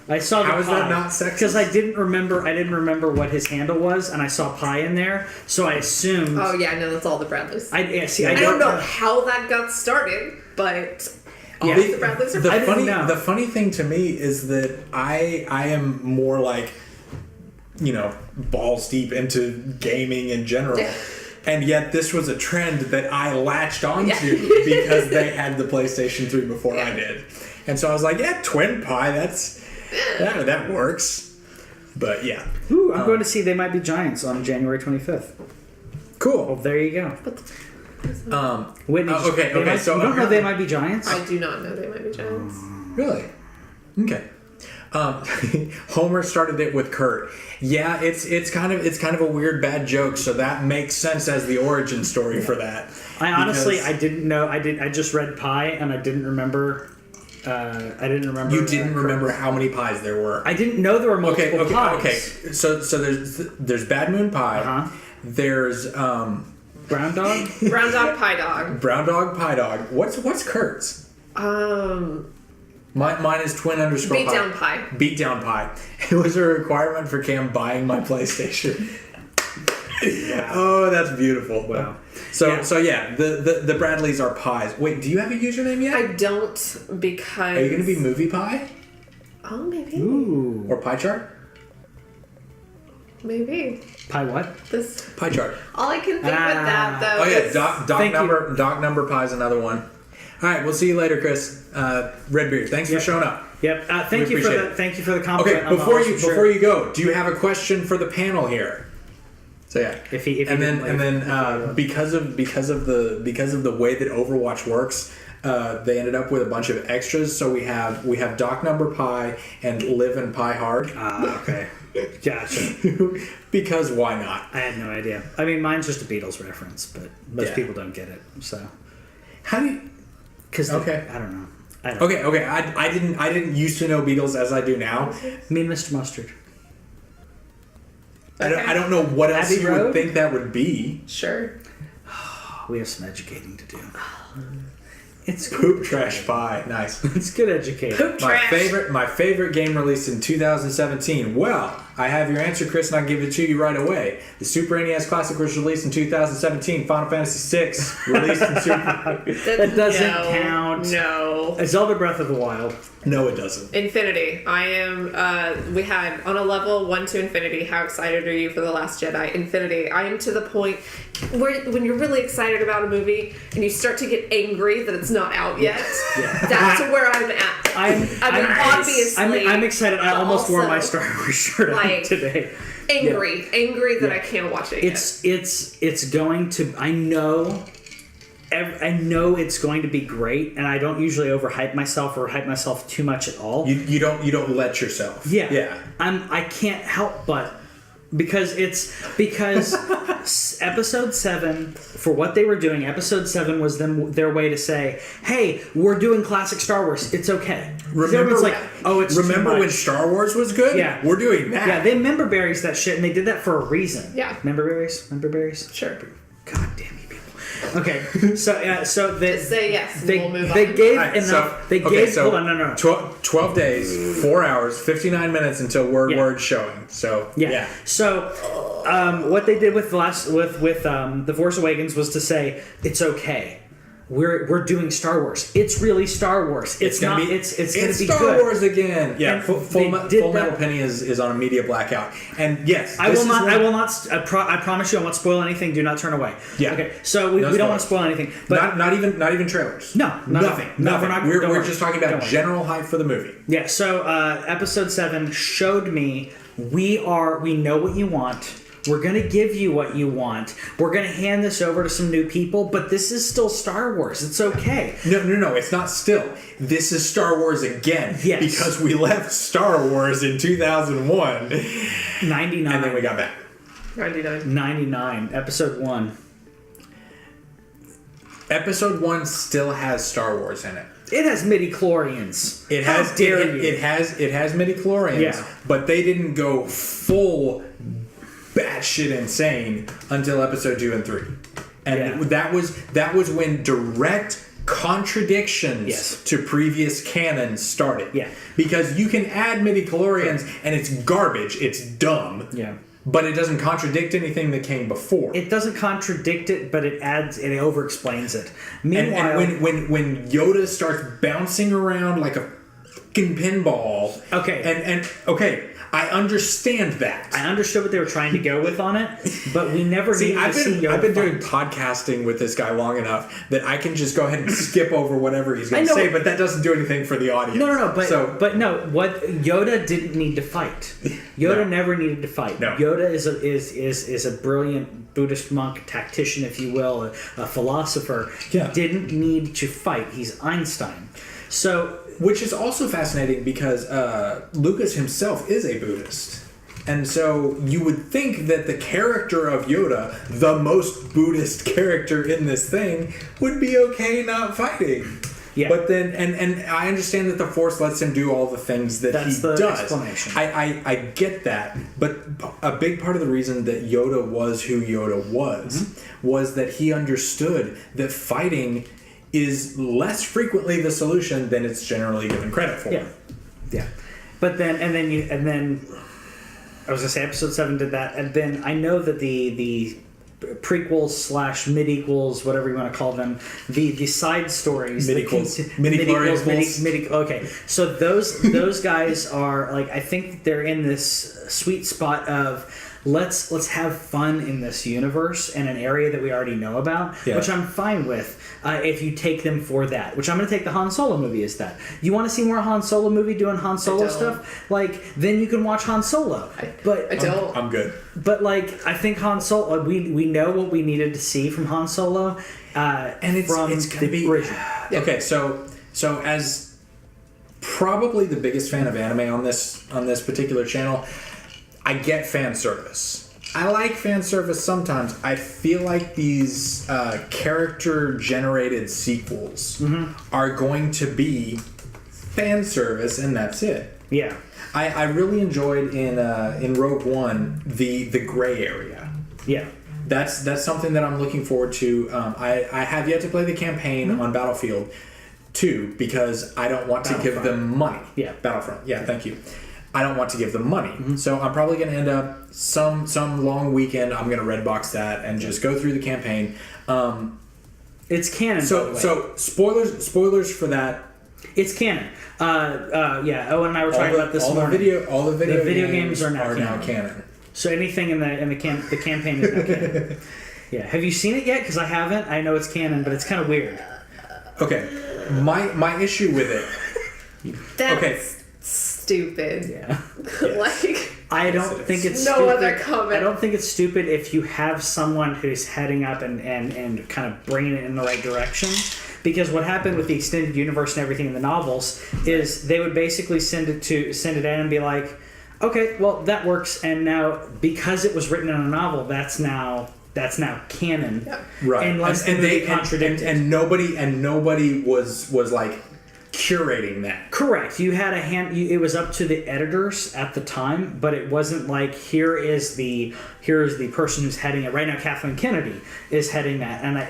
I saw the How is pie that not sexist? because I didn't remember what his handle was, and I saw pie in there, so I assumed. Oh yeah, no, that's all the Bradleys. I don't know how that got started, but all Yeah. the Bradleys are fine. The funny thing to me is that I am more like, balls deep into gaming in general. Yeah. And yet this was a trend that I latched onto because they had the PlayStation 3 before I did. And so I was like, yeah, Twin Pie, that works. But yeah. Ooh, I'm going to see They Might Be Giants on January 25th. Cool. Well, there you go. Whitney, okay, so you don't know They Might Be Giants? I do not know They Might Be Giants. Really? Okay. Homer started it with Kurt. Yeah, it's kind of a weird bad joke, so that makes sense as the origin story for that. I honestly I didn't know. I just read pie and I didn't remember. You didn't remember how many pies there were. I didn't know there were multiple pies. Okay. So there's Bad Moon Pie. Uh-huh. There's Brown Dog. Brown Dog, Pie Dog. Brown Dog, Pie Dog. What's Kurt's? Mine is twin _ Beat pie. Down Pie. Beat Down Pie. It was a requirement for Cam buying my PlayStation. Yeah. Oh, that's beautiful. Wow. So the Bradleys are pies. Wait, do you have a username yet? I don't because. Are you going to be Movie Pie Oh, maybe. Ooh. or Pie Chart? Maybe. Pie what? This. Pie Chart. All I can think with that though. Oh yeah, is Doc number Pie's another one. All right, we'll see you later, Chris. Redbeard, thanks for showing up. Yep. Thank We you for appreciate it. thank you for the compliment. Okay, before you go, do you have a question for the panel here? So yeah, If he because of the way that Overwatch works, they ended up with a bunch of extras. So we have Doc Number Pie and Live and Pie Hard. Okay. Gotcha. Because why not? I had no idea. I mean, mine's just a Beatles reference, but most Yeah. people don't get it. So, How do you? because Okay. I don't know. Okay. I didn't used to know Beatles as I do now. Me and Mr. Mustard. I don't know what else Abbey you Road? would think that would be. Sure. We have some educating to do. It's Poop Trash Pie. Nice. It's good educating. Poop My trash. favorite game released in 2017. Well, I have your answer, Chris, and I'll give it to you right away. The Super NES Classic was released in 2017. Final Fantasy VI released in Super. That doesn't No, count. No. Zelda Breath of the Wild. No, it doesn't. Infinity. I am. We had on a level 1 to Infinity. How excited are you for The Last Jedi? Infinity. I am to the point where when you're really excited about a movie and you start to get angry that it's not out yet. That's where I'm at. Obviously. I'm excited. I but almost wore also, my Star Wars shirt on today. Angry that I can't watch it. It's going to. I know it's going to be great, and I don't usually overhype myself or hype myself too much at all. You don't let yourself. Yeah. I can't help but because episode 7, for what they were doing, episode 7 was their way to say, hey, we're doing classic Star Wars, it's okay. Everyone's like, oh, it's remember too when much. Star Wars was good? Yeah. We're doing that. Yeah, they member berries that shit, and they did that for a reason. Yeah. Member berries. Sure. God damn you people. Okay, so they Just say yes. And they, we'll move they on. gave Alright, enough. Hold on, no. 12 days, 4 hours, 59 minutes until word showing. So Yeah. So, what they did with The Force Awakens was to say it's okay. We're doing Star Wars. It's really Star Wars. It's gonna not. be, It's gonna be Star good. Wars again. Yeah. And Full they did Metal that- Penny is on a media blackout. And yes, I will not. I promise you, I won't spoil anything. Do not turn away. Yeah. Okay. So we don't want to spoil anything. But not even trailers. No, nothing. No, we're not. We're just talking about Don't worry. general hype for the movie. Yeah. So episode 7 showed me we know what you want. We're going to give you what you want. We're going to hand this over to some new people, but this is still Star Wars. It's okay. No. It's not still. This is Star Wars again. Yes. Because we left Star Wars in 2001. 99. And then we got back. 99. Episode 1. Episode 1 still has Star Wars in it. It has midi-chlorians. It How has dare it, you? it has midi-chlorians, Yeah. but they didn't go full batshit insane until episode 2 and 3. And that was when direct contradictions to previous canon started. Yeah. Because you can add midi-chlorians and it's garbage. It's dumb. Yeah. But it doesn't contradict anything that came before. It doesn't contradict it, but it adds, it over-explains it. Meanwhile, and when Yoda starts bouncing around like a fucking pinball. Okay. And okay, I understand that. I understood what they were trying to go with on it, but we never needed to see Yoda I've been fight. doing podcasting with this guy long enough that I can just go ahead and skip over whatever he's going to say, but that doesn't do anything for the audience. No, but what Yoda didn't need to fight. Yoda never needed to fight. No. Yoda is a brilliant Buddhist monk, tactician, if you will, a philosopher. He didn't need to fight. He's Einstein. So, which is also fascinating because Lucas himself is a Buddhist. And so you would think that the character of Yoda, the most Buddhist character in this thing, would be okay not fighting. Yeah. But then, and I understand that the Force lets him do all the things that That's he the does. explanation. I get that. But a big part of the reason that Yoda was who Yoda was that he understood that fighting is less frequently the solution than it's generally given credit for. Yeah. But then, I was gonna say episode 7 did that, and then I know that the prequels / mid-equals, whatever you want to call them, the side stories, Midi-chlorians. okay, so those guys are like, I think they're in this sweet spot of let's have fun in this universe in an area that we already know about, which I'm fine with if you take them for that, which I'm going to take the Han Solo movie as that. You want to see more Han Solo movie doing Han Solo stuff? Like, then you can watch Han Solo. But I don't. I'm good. But like, I think Han Solo, we know what we needed to see from Han Solo, and it's going to be original. Okay, so as probably the biggest fan of anime on this particular channel, I get fan service. I like fan service sometimes. I feel like these character-generated sequels are going to be fan service, and that's it. Yeah. I really enjoyed in Rogue One the gray area. Yeah. That's something that I'm looking forward to. I have yet to play the campaign on Battlefield 2 because I don't want to give them money. Yeah. Battlefront. Yeah, thank you. I don't want to give them money. So I'm probably going to end up some long weekend. I'm going to redbox that and just go through the campaign. It's canon. So spoilers for that. It's canon. Owen and I were talking about this morning. All the video games are now canon. So anything in the campaign is now canon. Yeah. Have you seen it yet? Because I haven't. I know it's canon, but it's kind of weird. Okay. My issue with it. That's stupid. Yeah. Like, I don't think it's no stupid. other comment. I don't think it's stupid if you have someone who's heading up and kind of bringing it in the right direction. Because what happened with the extended universe and everything in the novels is they would basically send it in and be like, okay, well that works, and now because it was written in a novel, that's now canon. Yeah. Right. Unless they contradict it. And nobody was like curating that. Correct. You had it was up to the editors at the time, but it wasn't like here is the person who's heading it right now. Kathleen Kennedy is heading that, and I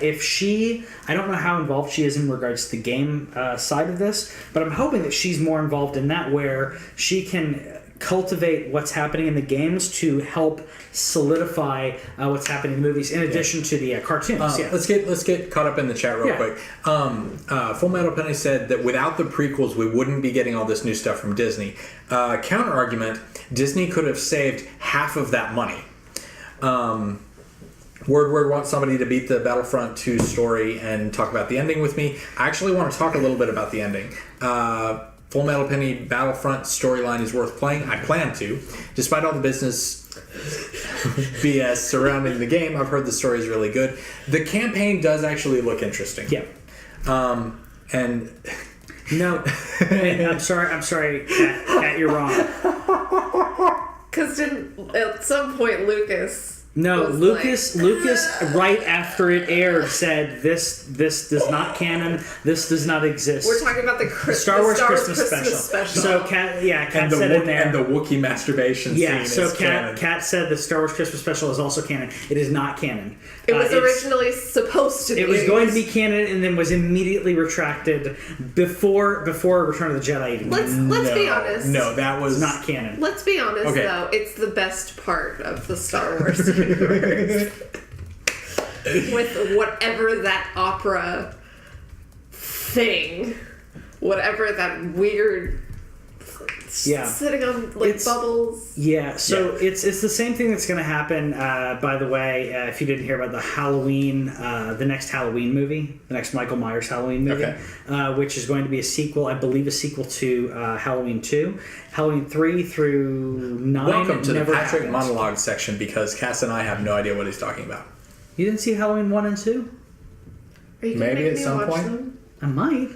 don't know how involved she is in regards to the game side of this, but I'm hoping that she's more involved in that, where she can cultivate what's happening in the games to help solidify what's happening in the movies, in addition to the cartoons. Let's get caught up in the chat real quick. Full Metal Penny said that without the prequels, we wouldn't be getting all this new stuff from Disney. Counter argument: Disney could have saved half of that money. Word wants somebody to beat the Battlefront 2 story and talk about the ending with me. I actually want to talk a little bit about the ending. Full Metal Penny Battlefront storyline is worth playing. I plan to. Despite all the business BS surrounding the game, I've heard the story is really good. The campaign does actually look interesting. Yeah. And no, I'm sorry, Kat, you're wrong. Because at some point Lucas No, was Lucas. like, Lucas, right after it aired, said this is not canon. This does not exist. We're talking about the Star Wars Christmas special. So Kat And said in there. and the Wookiee masturbation Yeah, scene so is canon. Kat said the Star Wars Christmas special is also canon. It is not canon. It was It's- originally supposed to be. It was going to be canon and then was immediately retracted before Return of the Jedi even. Let's be honest. No, that was Not canon. Let's be honest, Okay. though. It's the best part of the Star Wars universe. With whatever that opera thing, whatever that weird Yeah. sitting on like It's- bubbles. Yeah, so it's the same thing that's going to happen. By the way, if you didn't hear about the the next Halloween movie, the next Michael Myers Halloween movie, which is going to be a sequel, I believe, a sequel to Halloween 2, Halloween 3 through 9. Welcome to the never Patrick happened. monologue section because Cass and I have no idea what he's talking about. You didn't see Halloween 1 and 2? Are you gonna Maybe make at me some watch point. them? I might.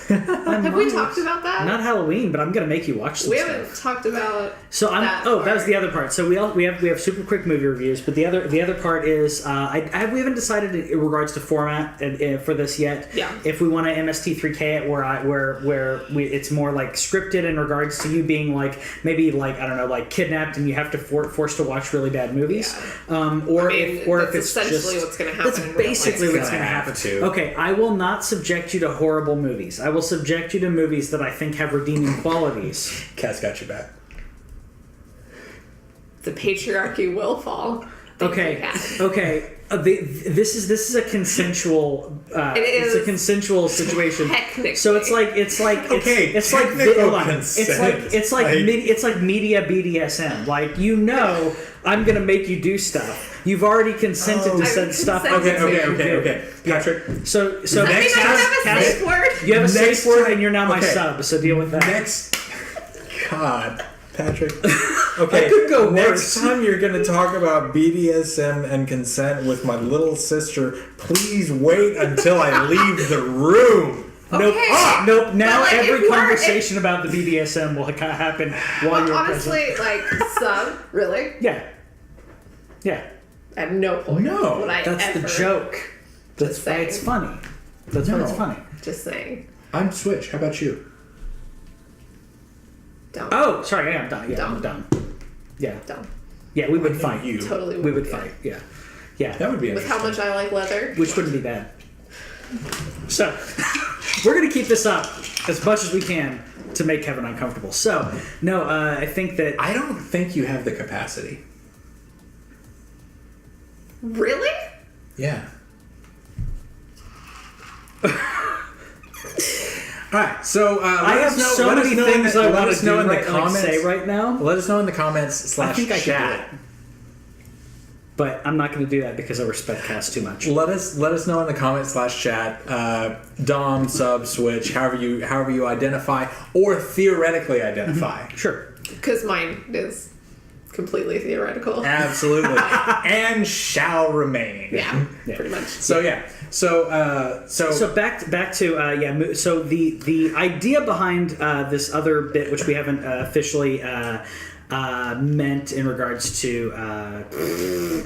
Have we talked about that? Not Halloween, but I'm going to make you watch some We stuff. haven't talked about. So I'm. that That was part. the other part. So we have super quick movie reviews, but the other part is we haven't decided in regards to format for this yet. Yeah. If we want to MST3K it where it's more like scripted in regards to you being like maybe like I don't know like kidnapped and you have to forced to watch really bad movies. Or if that's it's essentially just what's going to happen. that's in real life. basically It's what's going gonna to have happen. to. Okay, I will not subject you to horrible movies. I will subject you to movies that I think have redeeming qualities. Cass got your back. The patriarchy will fall. Okay. This is a consensual. It's a is consensual situation. technically. So it's like Okay, it's like technical hold on. consent. It's like media BDSM. Like I'm gonna make you do stuff. You've already consented to I've said stuff. consented. Okay. Patrick, So I mean, I don't have a Cass- safe word. you have a safe Next word time- and you're now my okay. sub. So deal with that. next. God, Patrick. Okay, I could go next worse. time you're going to talk about BDSM and consent with my little sister, please wait until I leave the room. Nope. Okay. Nope. Now But, like, if every we're- conversation about the BDSM will happen while But you're honestly, like, sub, really? present. Yeah. At no point No, would I That's ever. the joke. That's why it's saying. funny. That's why it's No. funny. Just saying. I'm Switch. How about you? Don't. Oh, sorry. Yeah, I'm done. Yeah, I'm Dumb. done. Yeah. Don't. Yeah, we would I know fight. you. Totally We would yeah. fight. Yeah. Yeah. That would be With interesting. how much I like leather. Which wouldn't be bad. So, we're going to keep this up as much as we can to make Kevin uncomfortable. So, no, I think that. I don't think you have the capacity. Really? Yeah. All right, so I have so let us many know things I let want us to know do in the right, comments. say right now. Let us know in the comments I / think I could do chat. it. But I'm not going to do that because I respect Cass too much. Let us know in the comments / chat. Dom, sub, switch, however you identify or theoretically identify. Sure. Because mine is completely theoretical. Absolutely, and shall remain. Yeah, Yeah. pretty much. So yeah. So back to so the idea behind this other bit, which we haven't officially meant in regards to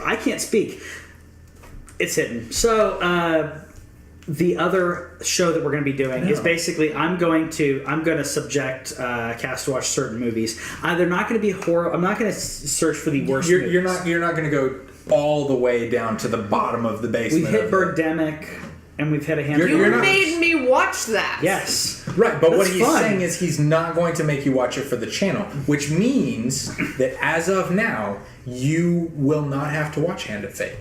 I can't speak. It's hidden. So the other show that we're going to be doing is basically I'm going to subject Cass to watch certain movies. They're not going to be horror. I'm not going to search for the worst. you're movies. not going to go all the way down to the bottom of the basement. We've hit of the- Birdemic, and we've hit a handful. You You're not- made me watch that. Yes. Right, but what That's he's fun. saying is he's not going to make you watch it for the channel, which means that as of now, you will not have to watch Hand of Fate.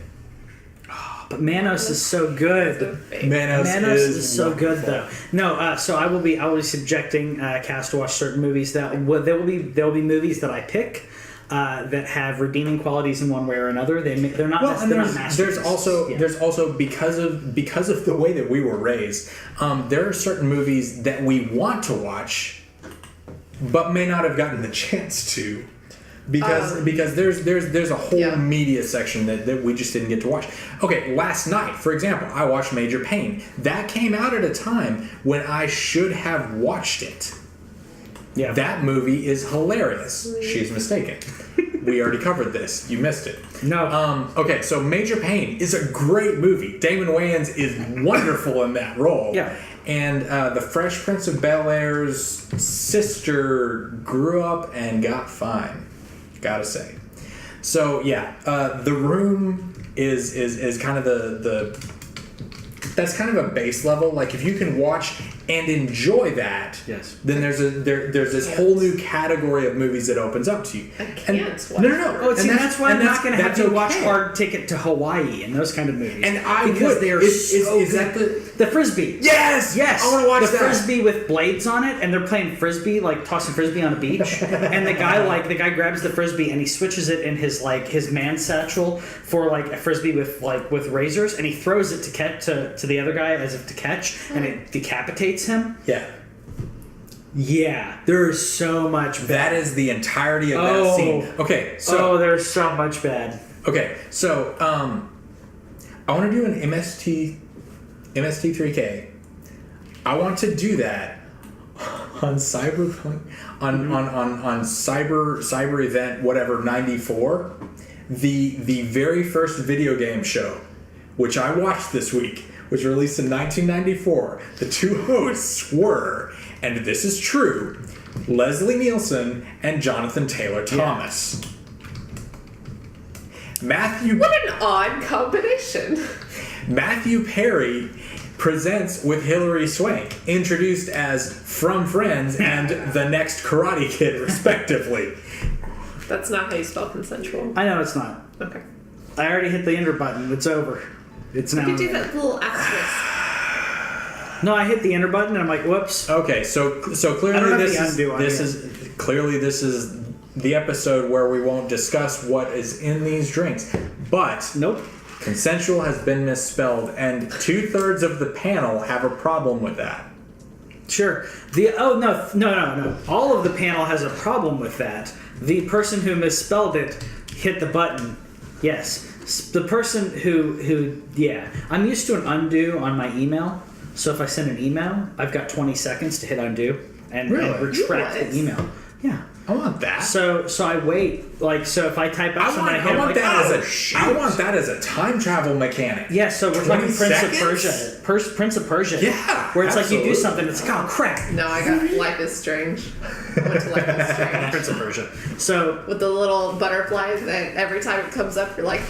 But Manos is so good. Manos is so wonderful. good though. No, so I will be subjecting Cass to watch certain movies there will be movies that I pick that have redeeming qualities in one way or another. They're not. Well, and they're not there's masterpieces. also Yeah. there's also because of the way that we were raised, there are certain movies that we want to watch, but may not have gotten the chance to. Because there's a whole media section that we just didn't get to watch. Okay, last night, for example, I watched Major Payne. That came out at a time when I should have watched it. Yeah. That movie is hilarious. She's mistaken. We already covered this. You missed it. No. Okay, so Major Payne is a great movie. Damon Wayans is wonderful in that role. Yeah. And the Fresh Prince of Bel-Air's sister grew up and got fine. Gotta say. So yeah, The Room is kind of the that's kind of a base level. Like if you can watch and enjoy that, Yes. then there's this whole new category of movies that opens up to you. I can't watch No. Oh, see, And that's why I'm not going to have that's you watch okay. Hard Ticket to Hawaii and those kind of movies. And I because would. they're Is so that good. The Frisbee. Yes! Yes. I want to watch the that. Frisbee with blades on it, and they're playing Frisbee, like tossing Frisbee on a beach. And the guy grabs the Frisbee and he switches it in his man satchel for like a Frisbee with razors, and he throws it to the other guy as if to catch, and it decapitates him. Yeah. Yeah, there's so much bad. That is the entirety of that scene. Okay, so there's so much bad. okay, so I want to do an MST3K. I want to do that on Cyberpunk on cyber event whatever 94, the very first video game show, which I watched this week, was released in 1994. The two hosts were, and this is true, Leslie Nielsen and Jonathan Taylor Thomas. What an odd combination. Matthew Perry presents with Hilary Swank, introduced as From Friends and The Next Karate Kid, respectively. That's not how you spell consensual. I know it's not. Okay. I already hit the enter button. It's over. It's now. You do that little asterisk. No, I hit the enter button and I'm like, whoops. Okay, so I don't clearly have this the undo on is here. this is the episode where we won't discuss what is in these drinks, but Nope. consensual has been misspelled, and 2/3 of the panel have a problem with that. Sure. No. All of the panel has a problem with that. The person who misspelled it hit the button. Yes. The person who I'm used to an undo on my email. So if I send an email, I've got 20 seconds to hit undo and retract What? the email. Yeah. I want that. So I wait. Like, so if I type out something, I want that as a time travel mechanic. Yeah, so we're 20 talking Prince seconds? of Persia. Prince of Persia. Yeah, Where it's like you do absolutely. something, it's like, oh crap. No, I got Life is Strange. I went to Life is Strange. Prince of Persia. So With the little butterflies, and every time it comes up, you're like,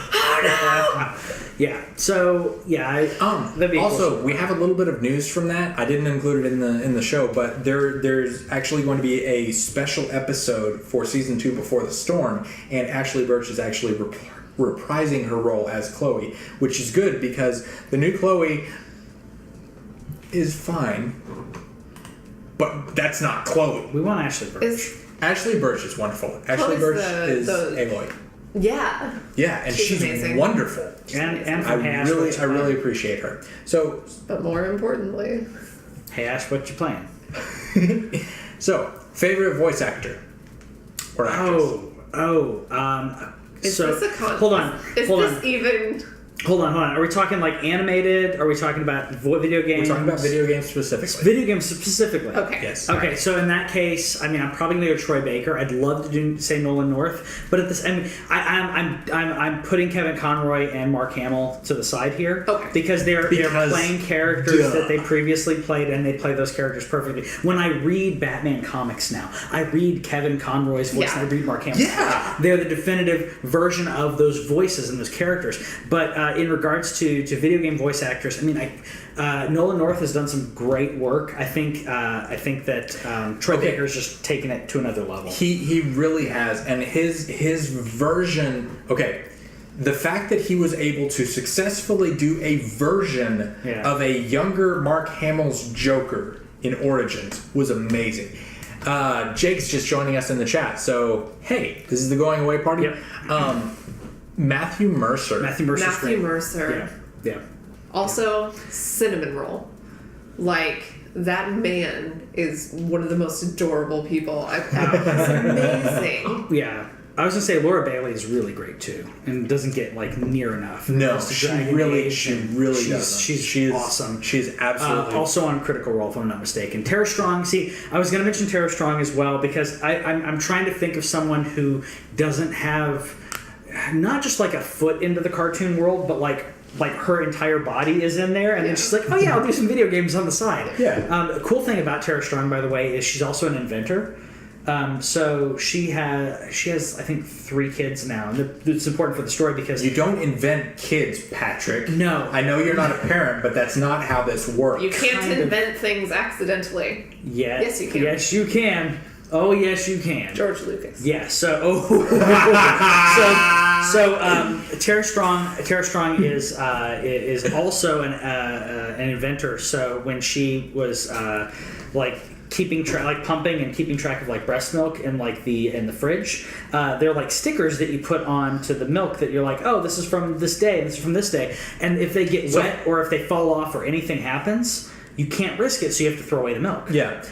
oh yeah. So yeah. That'd be Also, cool. we have a little bit of news from that. I didn't include it in the show, but there's actually going to be a special episode for season 2 Before the Storm, and Ashley Birch is actually reprising her role as Chloe, which is good because the new Chloe is fine, but that's not Chloe. We want Ashley Birch. Is Ashley Birch is wonderful. Ashley Chloe's Birch is the- Aloy. yeah. Yeah, and She's she's amazing. wonderful. and I from Hey Ash, what you really playing? appreciate her. So But more importantly, Hey Ash, what you playing? So, favorite voice actor or actress? is So this a con? hold on. Is this even? Hold on. Are we talking like animated? Are we talking about video games? We're talking about video games specifically. Video games specifically. Okay. Yes. Okay, so in that case, I mean, I'm probably gonna go Troy Baker. I'd love to say Nolan North, but at this, I mean, I'm putting Kevin Conroy and Mark Hamill to the side here, Okay. because they're playing characters duh. that they previously played, and they play those characters perfectly. When I read Batman comics now, I read Kevin Conroy's voice Yeah. and I read Mark Hamill's Yeah. voice. They're the definitive version of those voices and those characters. But in regards to video game voice actors, I mean, Nolan North has done some great work. I think that Troy Baker's just taken it to another level. He really has, and his version. Okay, the fact that he was able to successfully do a version Yeah. of a younger Mark Hamill's Joker in Origins was amazing. Jake's just joining us in the chat, so hey, this is the going away party. Yep. Matthew Mercer. Matthew Mercer's Matthew great. Mercer. Yeah. Also, cinnamon roll. Like, that man is one of the most adorable people I've ever. He's amazing. Yeah. I was gonna say Laura Bailey is really great too, and doesn't get like near enough. No, It's she Dragon really Age, doesn't. She's awesome. She's absolutely Also on Critical Role, if I'm not mistaken. Tara Strong. See, I was going to mention Tara Strong as well because I'm trying to think of someone who doesn't have not just like a foot into the cartoon world, but like her entire body is in there, and then she's like, oh yeah, I'll do some video games on the side. Yeah. The cool thing about Tara Strong, by the way, is she's also an inventor. So she has I think 3 kids now, and it's important for the story because you don't invent kids, Patrick. No. I know you're not a parent, but that's not how this works. You can't invent things accidentally. Yes, you can. Yes, you can. Oh, yes, you can. George Lucas. Yeah. So, Tara Strong is also an inventor. So when she was like keeping track, like pumping and keeping track of like breast milk in the fridge, they're like stickers that you put on to the milk that you're like, oh, this is from this day, this is from this day, and if they get wet or if they fall off or anything happens, you can't risk it, so you have to throw away the milk. Yeah.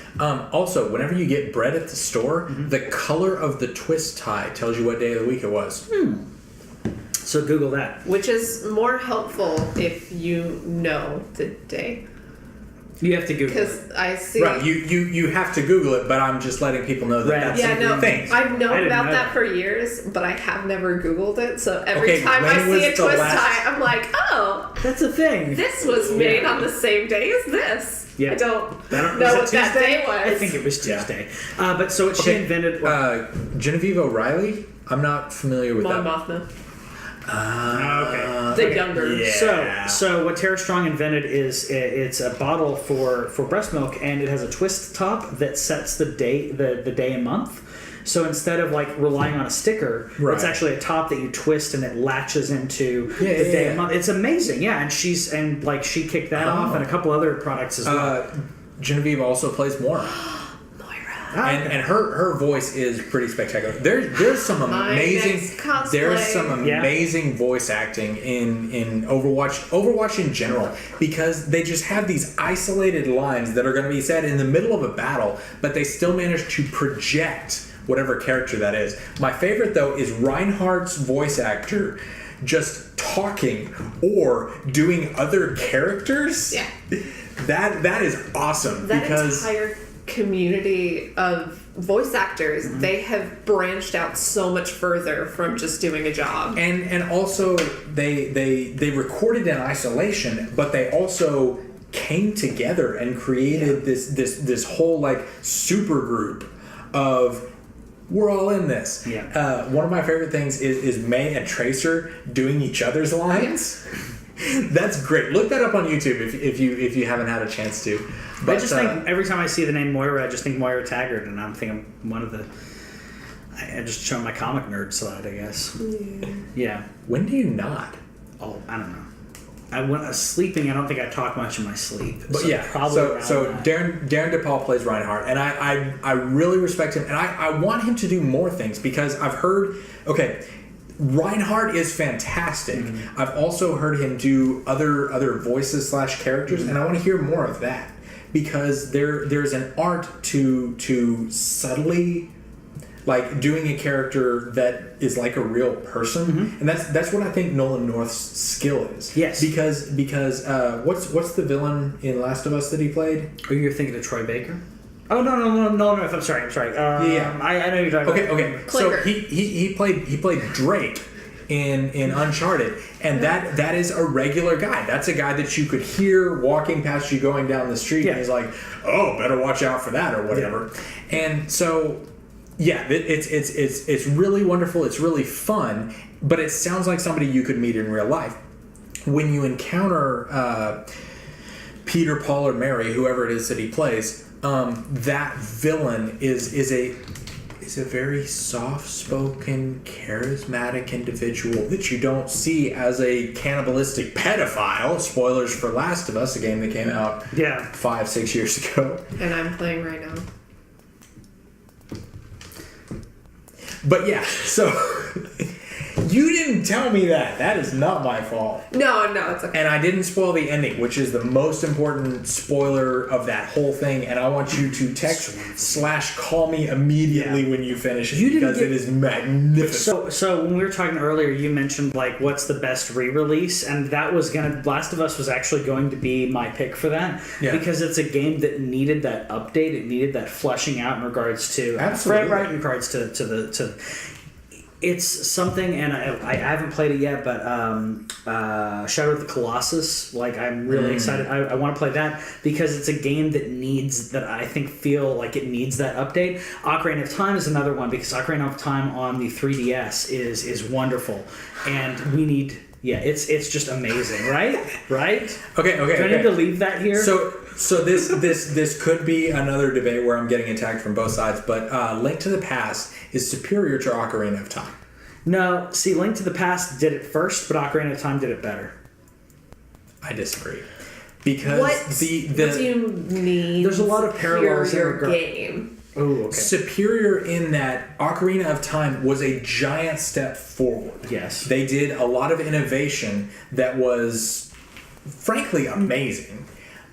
Also, whenever you get bread at the store, the color of the twist tie tells you what day of the week it was. So Google that. Which is more helpful if you know the day. You have to Google it. Because I see... Right, you have to Google it, but I'm just letting people know that Right. that's a thing. I've known didn't about know that that. for years, but I have never Googled it. So every Okay, time when I was see a the twist last- tie, I'm like, oh, That's a thing. this was made on the same day as this. Yeah. I don't Was know it what that Tuesday? day was. I think it was Yeah. Tuesday. But so what she invented... Genevieve O'Reilly? I'm not familiar with Mon that. Mothma. okay. The younger. Yeah. So what Tara Strong invented is it's a bottle for breast milk, and it has a twist top that sets the day and month. So instead of like relying on a sticker, Right. it's actually a top that you twist and it latches into the day and month. It's amazing, yeah. And she kicked that off, and a couple other products as well. Genevieve also plays Moira. And her voice is pretty spectacular. There's some amazing next cosplay. there's some amazing voice acting in Overwatch. Overwatch in general, because they just have these isolated lines that are going to be said in the middle of a battle, but they still manage to project whatever character that is. My favorite though is Reinhardt's voice actor just talking or doing other characters. Yeah. That is awesome That because entire community of voice actors, Mm-hmm. they have branched out so much further from just doing a job. And also they recorded in isolation, but they also came together and created this whole like super group of we're all in this. Yeah. One of my favorite things is May and Tracer doing each other's lines. That's great. Look that up on YouTube if you haven't had a chance to. But I just think every time I see the name Moira, I just think Moira Taggart, and I'm thinking one of the. I just showing my comic nerd side, I guess. Yeah. when do you not? Oh, I don't know. When I was sleeping, I don't think I talk much in my sleep. But so yeah, probably so around that. Darren DePaul plays Reinhardt, and I really respect him, and I want him to do more things because I've heard Reinhardt is fantastic. Mm-hmm. I've also heard him do other voices / characters, and I want to hear more of that because there's an art to subtly like doing a character that is like a real person, and that's what I think Nolan North's skill is. Yes, because what's the villain in Last of Us that he played? Are you thinking of Troy Baker? Oh no! I'm sorry. Yeah. I know you're talking about. Okay. So he played Drake in Uncharted, and that is a regular guy. That's a guy that you could hear walking past you going down the street, and he's like, "Oh, better watch out for that" or whatever. Yeah. And so, yeah, it's really wonderful. It's really fun, but it sounds like somebody you could meet in real life. When you encounter Peter, Paul, or Mary, whoever it is that he plays. That villain is a very soft-spoken, charismatic individual that you don't see as a cannibalistic pedophile. Spoilers for Last of Us, a game that came out 5-6 years ago. And I'm playing right now. But yeah, so You didn't tell me that. That is not my fault. No, it's okay. And I didn't spoil the ending, which is the most important spoiler of that whole thing. And I want you to text/call me immediately when you finish it, because it is magnificent. So when we were talking earlier, you mentioned like what's the best re-release, and that was Last of Us was actually going to be my pick for that, because it's a game that needed that update. It needed that fleshing out in regards to right in regards to it's something, and I haven't played it yet, but Shadow of the Colossus, like I'm really excited. I want to play that because it's a game that needs that. I think feel like it needs that update. Ocarina of Time is another one because Ocarina of Time on the 3DS is wonderful, and we need. Yeah, it's just amazing, right? Okay. Do I need to leave that here? So this could be another debate where I'm getting attacked from both sides, but Link to the Past is superior to Ocarina of Time. No, see, Link to the Past did it first, but Ocarina of Time did it better. I disagree. Because what do you mean? There's a lot of parallels in your game. Oh, okay. Superior in that Ocarina of Time was a giant step forward. Yes. They did a lot of innovation that was frankly amazing.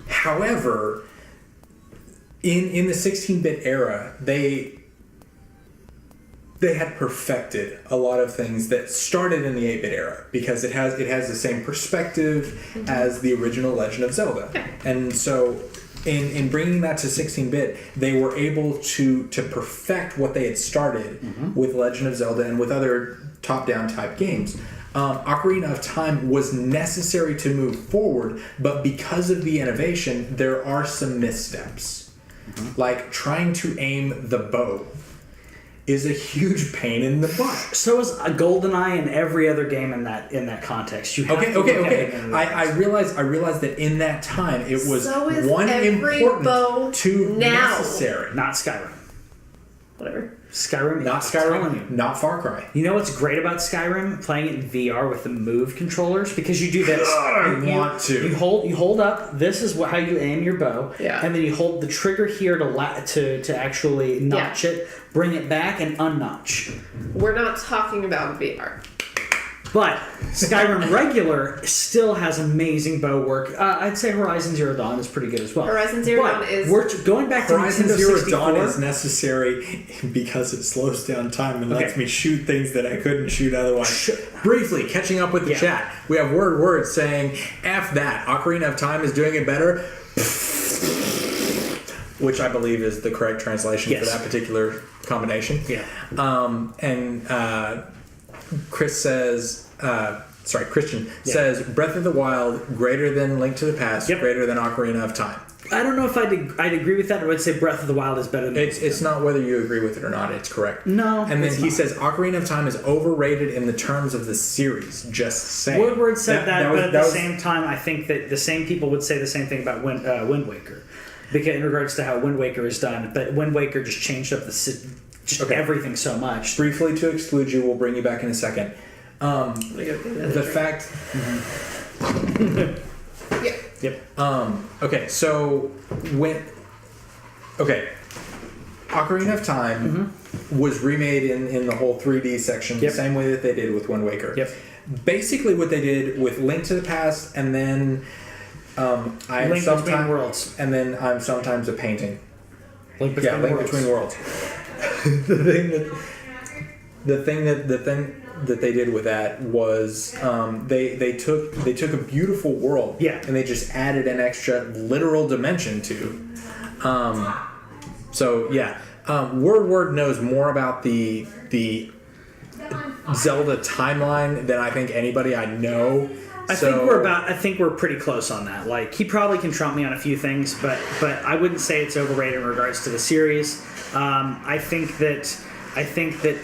However, in the 16-bit era, they had perfected a lot of things that started in the 8-bit era, because it has the same perspective as the original Legend of Zelda. And so in bringing that to 16-bit, they were able to perfect what they had started with Legend of Zelda and with other top-down type games. Ocarina of Time was necessary to move forward, but because of the innovation, there are some missteps. Like trying to aim the bow is a huge pain in the butt. So is a GoldenEye and every other game in that context. You have Okay. I realize that in that time it was one important, two necessary. Not Skyrim. Whatever. Skyrim. Not Skyrim. Not Far Cry. You know what's great about Skyrim? Playing it in VR with the Move controllers, because you do this. You hold up. This is how you aim your bow. Yeah. And then you hold the trigger here to actually notch it, bring it back, and unnotch. We're not talking about VR. But Skyrim regular still has amazing bow work. I'd say Horizon Zero Dawn is pretty good as well. Horizon Zero Dawn is... We're going back to Horizon Nintendo Zero 64. Dawn is necessary because it slows down time and lets me shoot things that I couldn't shoot otherwise. Briefly, catching up with the chat, we have Word saying, F that, Ocarina of Time is doing it better, which I believe is the correct translation for that particular combination. Yeah. And Chris says, Christian says, Breath of the Wild greater than Link to the Past, greater than Ocarina of Time. I don't know if I'd agree with that. I would say Breath of the Wild is better than It's not whether you agree with it or not. It's correct. No. And then he says Ocarina of Time is overrated in the terms of the series. Just saying. Woodward said that but at the same time, I think that the same people would say the same thing about Wind Waker, because in regards to how Wind Waker is done. But Wind Waker just changed up everything so much. Briefly to exclude you, we'll bring you back in a second. The fact. Okay, so Ocarina of Time was remade in the whole 3D section, the same way that they did with Wind Waker. Basically, what they did with Link to the Past, and then Link Between Worlds, and then I'm sometimes a painting. Link Between Worlds. The thing that they did with that was they took a beautiful world and they just added an extra literal dimension to. Word knows more about the Zelda timeline than I think anybody I know. I think we're pretty close on that. Like, he probably can trump me on a few things, but I wouldn't say it's overrated in regards to the series. I think that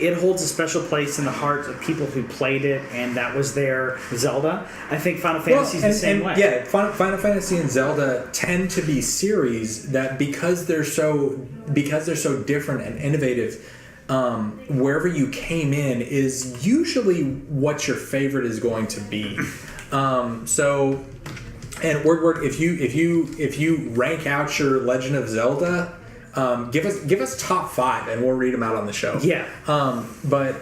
it holds a special place in the hearts of people who played it, and that was their Zelda. I think Final Fantasy is the same way. Yeah, Final Fantasy and Zelda tend to be series that because they're so different and innovative, wherever you came in is usually what your favorite is going to be. And Word, if you rank out your Legend of Zelda. Give us top 5 and we'll read them out on the show. Yeah. But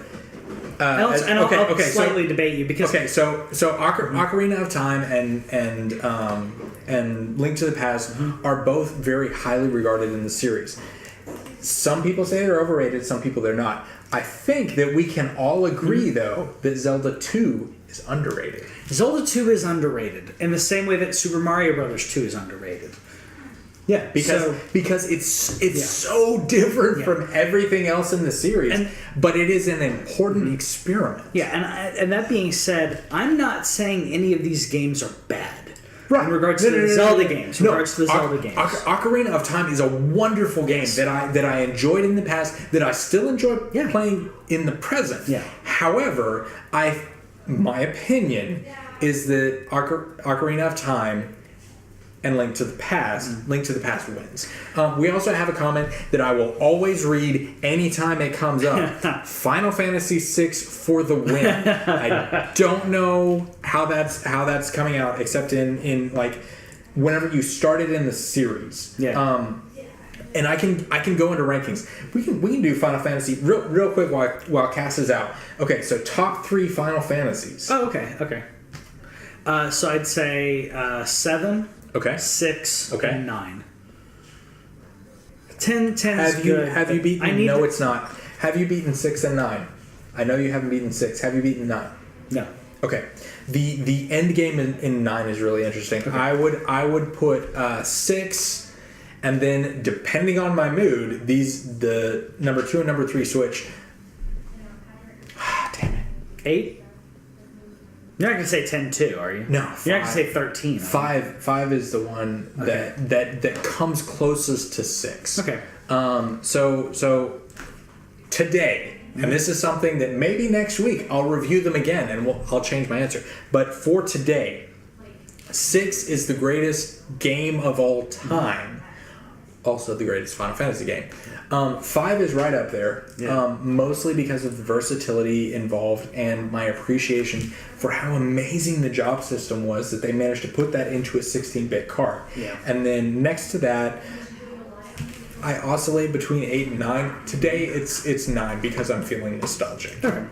I'll slightly debate you because Ocarina of Time and Link to the Past are both very highly regarded in the series. Some people say they're overrated, some people they're not. I think that we can all agree, though, that Zelda 2 is underrated. Zelda 2 is underrated in the same way that Super Mario Brothers 2 is underrated. Yeah, because it's so different from everything else in the series, but it is an important experiment. Yeah, and that being said, I'm not saying any of these games are bad. Right. In regards to the Zelda games. Ocarina of Time is a wonderful game that I enjoyed in the past, that I still enjoy playing in the present. Yeah. However, my opinion is that Ocarina of Time and Link to the Past wins. We also have a comment that I will always read anytime it comes up. Final Fantasy VI for the win. I don't know how that's coming out, except in like whenever you started in the series. Yeah. And I can go into rankings. We can do Final Fantasy real quick while Cass is out. Okay, so top 3 Final Fantasies. Oh, okay. So I'd say 7. Okay. 6. Okay. And 9. 10 is good. Have you beaten? No, it's not. Have you beaten 6 and 9? I know you haven't beaten 6. Have you beaten 9? No. Okay. The end game in 9 is really interesting. Okay. I would put 6, and then depending on my mood, the number 2 and number 3 switch. Damn it. 8. You're not gonna say 10 too, are you? No. You're not gonna say 13. 5 is the one that comes closest to 6. Okay. So today, and this is something that maybe next week I'll review them again and I'll change my answer. But for today, 6 is the greatest game of all time. Also the greatest Final Fantasy game. 5 is right up there, mostly because of the versatility involved and my appreciation for how amazing the job system was that they managed to put that into a 16-bit card. Yeah. And then next to that, I oscillate between 8 and 9. Today it's 9 because I'm feeling nostalgic. Okay.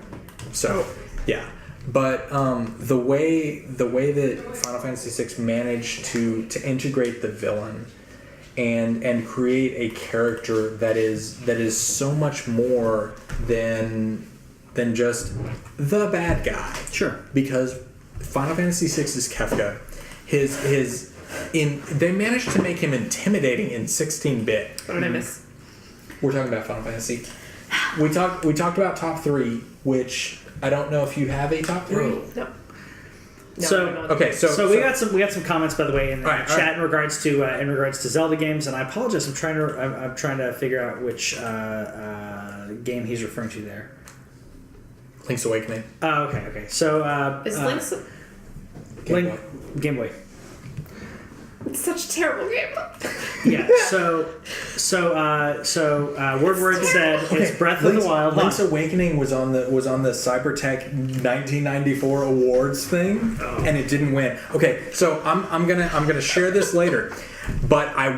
So yeah. But the way that Final Fantasy VI managed to integrate the villain and create a character that is so much more than just the bad guy. Sure. Because Final Fantasy VI is Kefka. They managed to make him intimidating in 16-bit. What did I miss? We're talking about Final Fantasy. We talked about top 3, which I don't know if you have a top 3. No. So we got some comments, by the way, in the chat right. in regards to Zelda games, and I apologize. I'm trying to figure out which game he's referring to there. Link's Awakening. Oh, okay. So is Link's Game Boy. It's such a terrible game. Yeah. So Word said it's Breath of the Wild. Link's Awakening was on the Cybertech 1994 awards thing, and it didn't win. Okay, so I'm gonna share this later, but I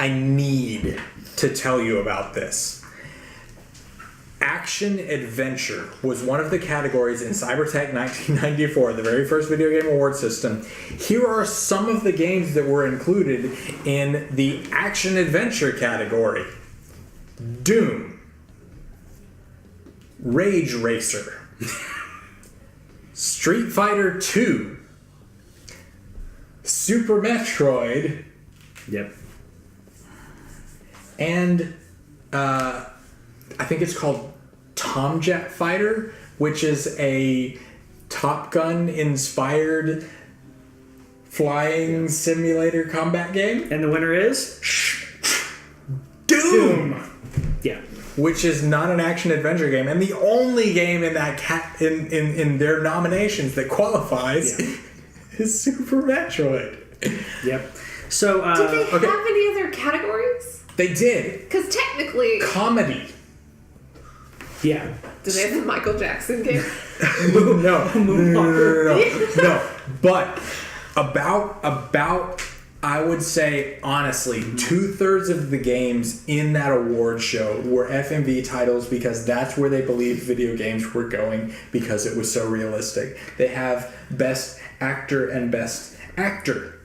need to tell you about this. Action Adventure was one of the categories in Cybertech 1994, the very first video game award system. Here are some of the games that were included in the Action Adventure category. Doom. Rage Racer. Street Fighter 2. Super Metroid. Yep. And I think it's called Tomjet Fighter, which is a Top Gun inspired flying simulator combat game. And the winner is Doom. Yeah. Which is not an action adventure game, and the only game in that in their nominations that qualifies is Super Metroid. Yep. So did they have any other categories? They did. Because technically, comedy. Yeah. Do they have the Michael Jackson game? No. But about I would say, honestly, 2/3 of the games in that award show were FMV titles because that's where they believed video games were going because it was so realistic. They have Best Actor and Best Actor,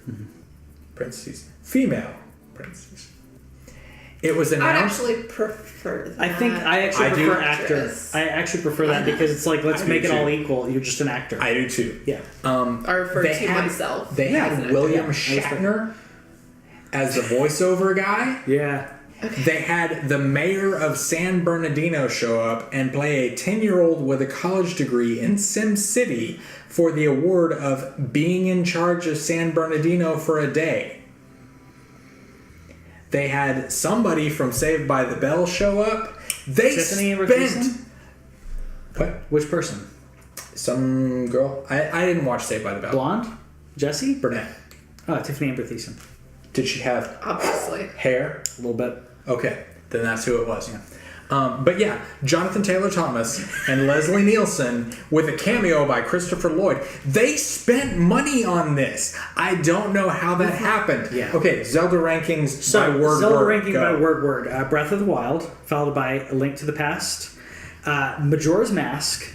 parentheses, female, parentheses. It was I'd announced... actually prefer that. I think I actually prefer actor. Actress. I actually prefer that because it's like, let's I make do it all too. equal. You're just an actor. I do too. Yeah. I refer to myself. They as an had actor. William Yeah. Shatner as the voiceover guy. Yeah. They had the mayor of San Bernardino show up and play a 10-year-old with a college degree in Sim City for the award of being in charge of San Bernardino for a day. They had somebody from Saved by the Bell show up. They Tiffany Amber spent... Thiessen? What? Which person? Some girl? I didn't watch Saved by the Bell. Blonde? Jessie? Brunette. Oh, Tiffany Amber Thiessen. Did she have Obviously. hair? A little bit. Okay, then that's who it was. But yeah, Jonathan Taylor Thomas and Leslie Nielsen with a cameo by Christopher Lloyd. They spent money on this. I don't know how that happened. Yeah. Okay, Zelda rankings So, by word. Zelda word, ranking go. by word. Breath of the Wild, followed by A Link to the Past, Majora's Mask,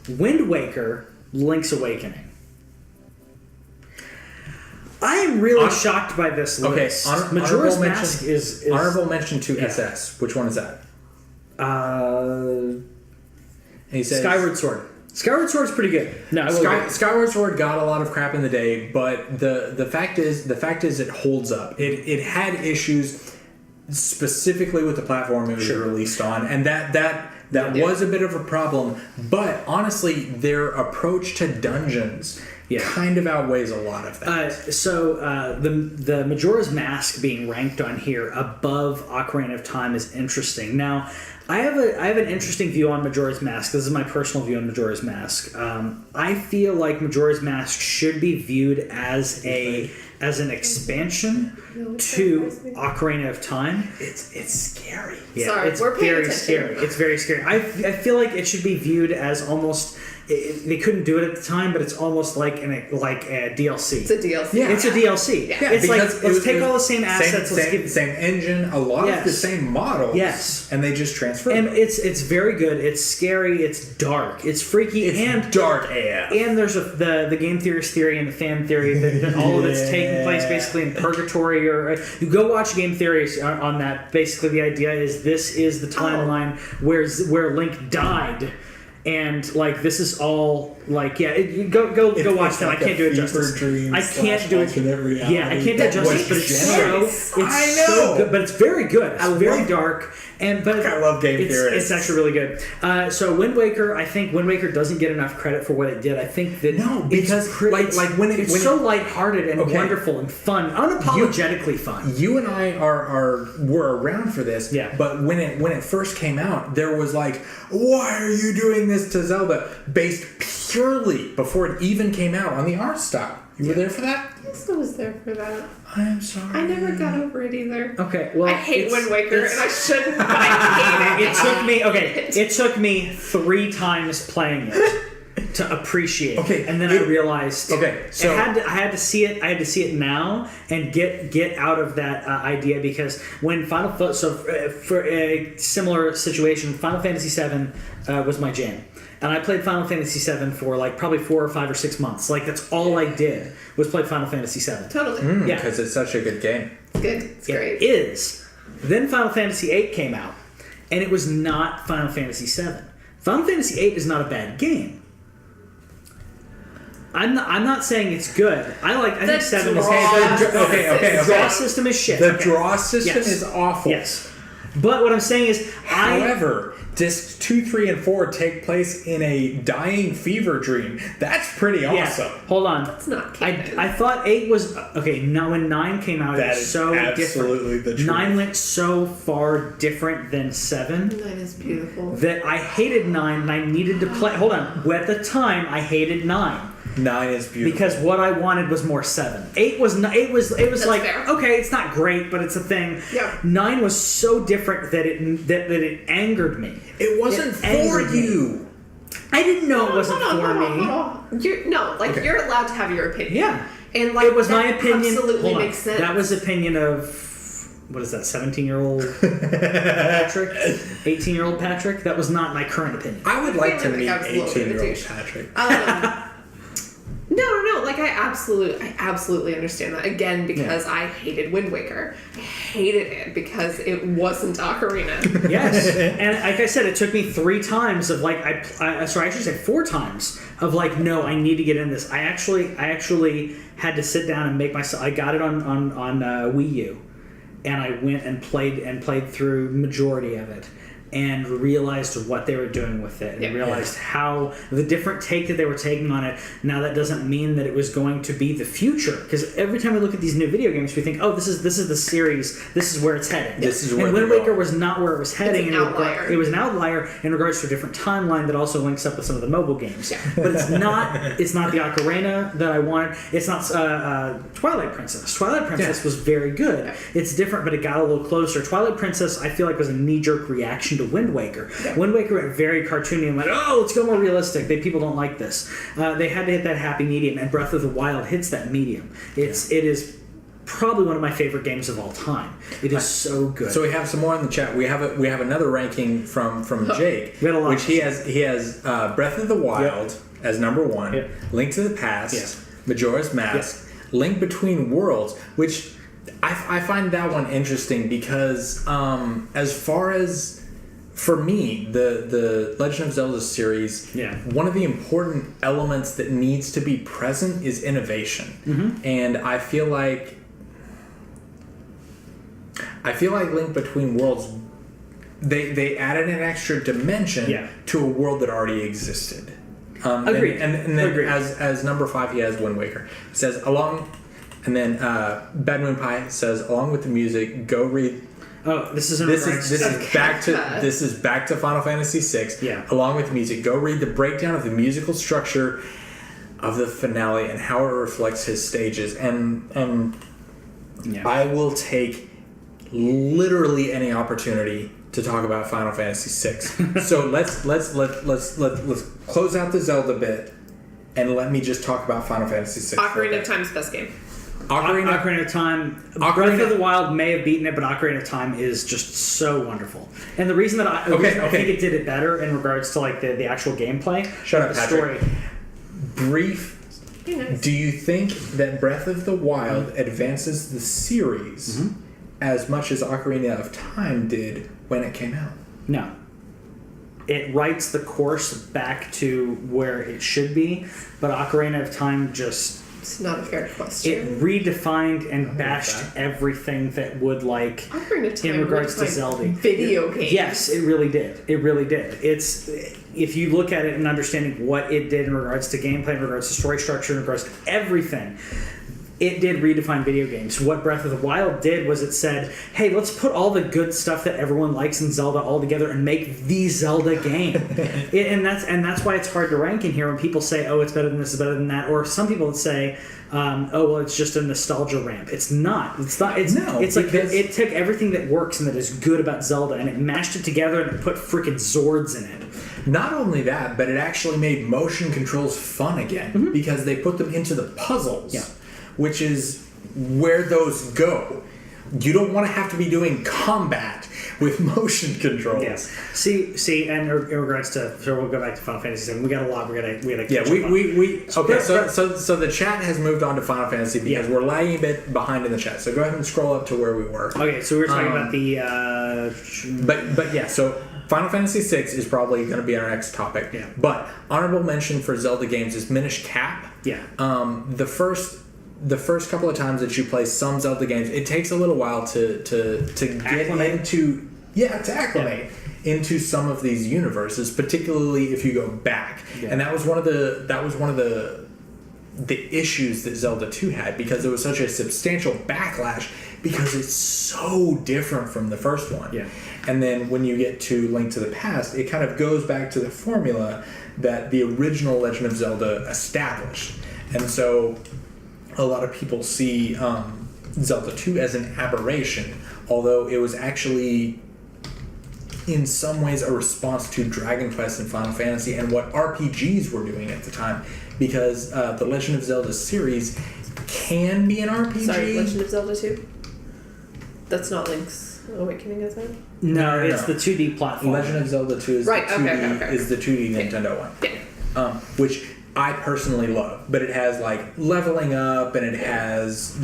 Wind Waker, Link's Awakening. I am really shocked by this list. Majora's honorable Mask mention, is honorable mention to SS. Which one is that? And he says, Skyward Sword. Skyward Sword's pretty good. No, I will agree. Skyward Sword got a lot of crap in the day, but the fact is it holds up. It had issues specifically with the platform it was released on, and that was a bit of a problem. But honestly, their approach to dungeons kind of outweighs a lot of that. The Majora's Mask being ranked on here above Ocarina of Time is interesting. Now, I have an interesting view on Majora's Mask. This is my personal view on Majora's Mask. I feel like Majora's Mask should be viewed as an expansion to Ocarina of Time. It's scary. Yeah, Sorry, it's we're paying very attention. scary. It's very scary. I feel like it should be viewed as almost. They couldn't do it at the time, but it's almost like a DLC. It's a DLC. Yeah. It's a DLC. Yeah. It's like, Because let's take all the same assets. Let's same, give same engine, a lot of the Yes. same models. Yes. And they just transfer. And it's very good. It's scary. It's dark. It's freaky. It's and dark AF. And there's the game theorist theory and the fan theory that all of it's taking place basically in purgatory. Or you go watch game theories on that. Basically, the idea is this is the timeline where Link died. And like this is all like go watch them. I can't do it justice. I can't do it. Yeah, I can't do it justice. But it's so good. But it's very good. It's very dark. But I love game It's theorists. actually really good. So Wind Waker, I think Wind Waker doesn't get enough credit for what it did. I think that because it's so lighthearted and wonderful and fun, unapologetically fun. You and I were around for this. Yeah. But when it first came out, there was like, why are you doing this to Zelda? Based purely before it even came out on the art style. You were there for that? Yes, I was there for that. I am sorry. I never got over it either. Okay, well, I hate Wind Waker, and I shouldn't, but I hate it. It took me 3 times playing it to appreciate it, and then I realized. Okay, so I had to see it. I had to see it now and get out of that idea because when for a similar situation, Final Fantasy VII was my jam. And I played Final Fantasy VII for like probably 4 or 5 or 6 months. Like that's all I did was play Final Fantasy VII. Totally. Yeah, because it's such a good game. It's good. It's great. It is. Then Final Fantasy VIII came out, and it was not Final Fantasy VII. Final Fantasy VIII is not a bad game. I'm not saying it's good. I think 7 is Okay. The draw system is shit. The draw system Yes. is awful. Yes. But what I'm saying is, However, discs 2, 3, and 4 take place in a dying fever dream. That's pretty awesome. Hold on. It's not canon. I thought 8 was okay. No, when 9 came out, That it was is so absolutely different. the truth. 9 went so far different than 7 That is beautiful. that I hated 9 and I needed to play. Hold on. At the time, I hated 9. 9 is beautiful. Because what I wanted was more 7. 8 was like fair. okay, it's not great, but it's a thing. Yeah. 9 was so different that it angered me. It wasn't It angered for me. you. I didn't know it wasn't for me. You're allowed to have your opinion. Yeah. And like it was that my opinion. Absolutely Hold on. makes sense. That was opinion of what is that? 17-year-old Patrick, 18-year-old Patrick. That was not my current opinion. I would like to feeling meet like I was a little 18-year-old bit Patrick. No. Like I absolutely understand that. Again, because I hated Wind Waker. I hated it because it wasn't Ocarina. Yes, and like I said, it took me 3 times of like I should say 4 times of like, no, I need to get in this. I actually had to sit down and make myself. I got it on Wii U, and I went and played through majority of it. And realized what they were doing with it, and realized how the different take that they were taking on it. Now that doesn't mean that it was going to be the future, because every time we look at these new video games, we think, "Oh, this is the series. This is where it's heading." This is where. And Wind Waker was not where it was heading. It's an outlier. It was an outlier in regards to a different timeline that also links up with some of the mobile games. Yeah. But it's not. It's not the Ocarina that I wanted. It's not Twilight Princess. Twilight Princess was very good. Yeah. It's different, but it got a little closer. Twilight Princess, I feel like, was a knee-jerk reaction to Wind Waker. Yeah. Wind Waker went very cartoony and went, oh, let's go more realistic. People don't like this. They had to hit that happy medium, and Breath of the Wild hits that medium. It is probably one of my favorite games of all time. It is so good. So we have some more in the chat. We have another ranking from Jake, which he has Breath of the Wild as number 1, Link to the Past, Majora's Mask, Link Between Worlds, which I find that one interesting because as far as for me, the Legend of Zelda series, one of the important elements that needs to be present is innovation. And I feel like Link Between Worlds, they added an extra dimension to a world that already existed. Agreed. And then Agreed. As number 5, he has Wind Waker. It says and then Bad Moon Pie says, along with the music, go read. Oh, this is back to Final Fantasy VI. Yeah. Along with the music, go read the breakdown of the musical structure of the finale and how it reflects his stages. And I will take literally any opportunity to talk about Final Fantasy VI. So let's close out the Zelda bit and let me just talk about Final Fantasy VI. Ocarina of Time's best game. Ocarina of Time. Breath of the Wild may have beaten it, but Ocarina of Time is just so wonderful. And the reason that I think it did it better in regards to like the actual gameplay, shut up, the Patrick. story. Brief. Do you think that Breath of the Wild advances the series as much as Ocarina of Time did when it came out? No. It writes the course back to where it should be, but Ocarina of Time just... It's not a fair question. It redefined and bashed everything that would like Ocarina of Time in regards to Zelda video games. Yes, it really did. It really did. It's if you look at it and understanding what it did in regards to gameplay, in regards to story structure, in regards to everything, it did redefine video games. What Breath of the Wild did was it said, hey, let's put all the good stuff that everyone likes in Zelda all together and make the Zelda game. and that's why it's hard to rank in here when people say, oh, it's better than this, it's better than that. Or some people would say, oh, well, it's just a nostalgia ramp. It's not. It's like it took everything that works and that is good about Zelda and it mashed it together and it put freaking Zords in it. Not only that, but it actually made motion controls fun again because they put them into the puzzles. Yeah. Which is where those go. You don't want to have to be doing combat with motion controls. Yes. See, and in regards to, so we'll go back to Final Fantasy VII. We got a lot. We gotta catch up on. Okay. So the chat has moved on to Final Fantasy because we're lagging a bit behind in the chat. So go ahead and scroll up to where we were. Okay. So we were talking about the. But yeah. So Final Fantasy VI is probably going to be our next topic. Yeah. But honorable mention for Zelda games is Minish Cap. Yeah. The first couple of times that you play some Zelda games, it takes a little while to get acclimate into some of these universes, particularly if you go back. Yeah. And that was one of the issues that Zelda 2 had because there was such a substantial backlash because it's so different from the first one. Yeah. And then when you get to Link to the Past, it kind of goes back to the formula that the original Legend of Zelda established. And so a lot of people see Zelda 2 as an aberration, although it was actually in some ways a response to Dragon Quest and Final Fantasy and what RPGs were doing at the time, because the Legend of Zelda series can be an RPG. Sorry, Legend of Zelda 2? That's not Link's Awakening, is it? No, No, it's no. the 2D platform. Legend of Zelda 2 is Right, the 2D, okay. is the 2D Nintendo one. Yeah. Which I personally love, but it has like leveling up and it has,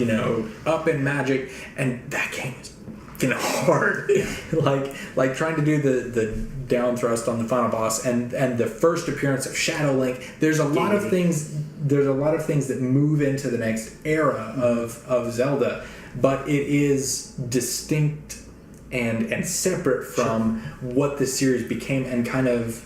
up in magic, and that game is fucking hard. like trying to do the down thrust on the final boss and the first appearance of Shadow Link. There's a lot of things that move into the next era of Zelda, but it is distinct and separate from what the series became, and kind of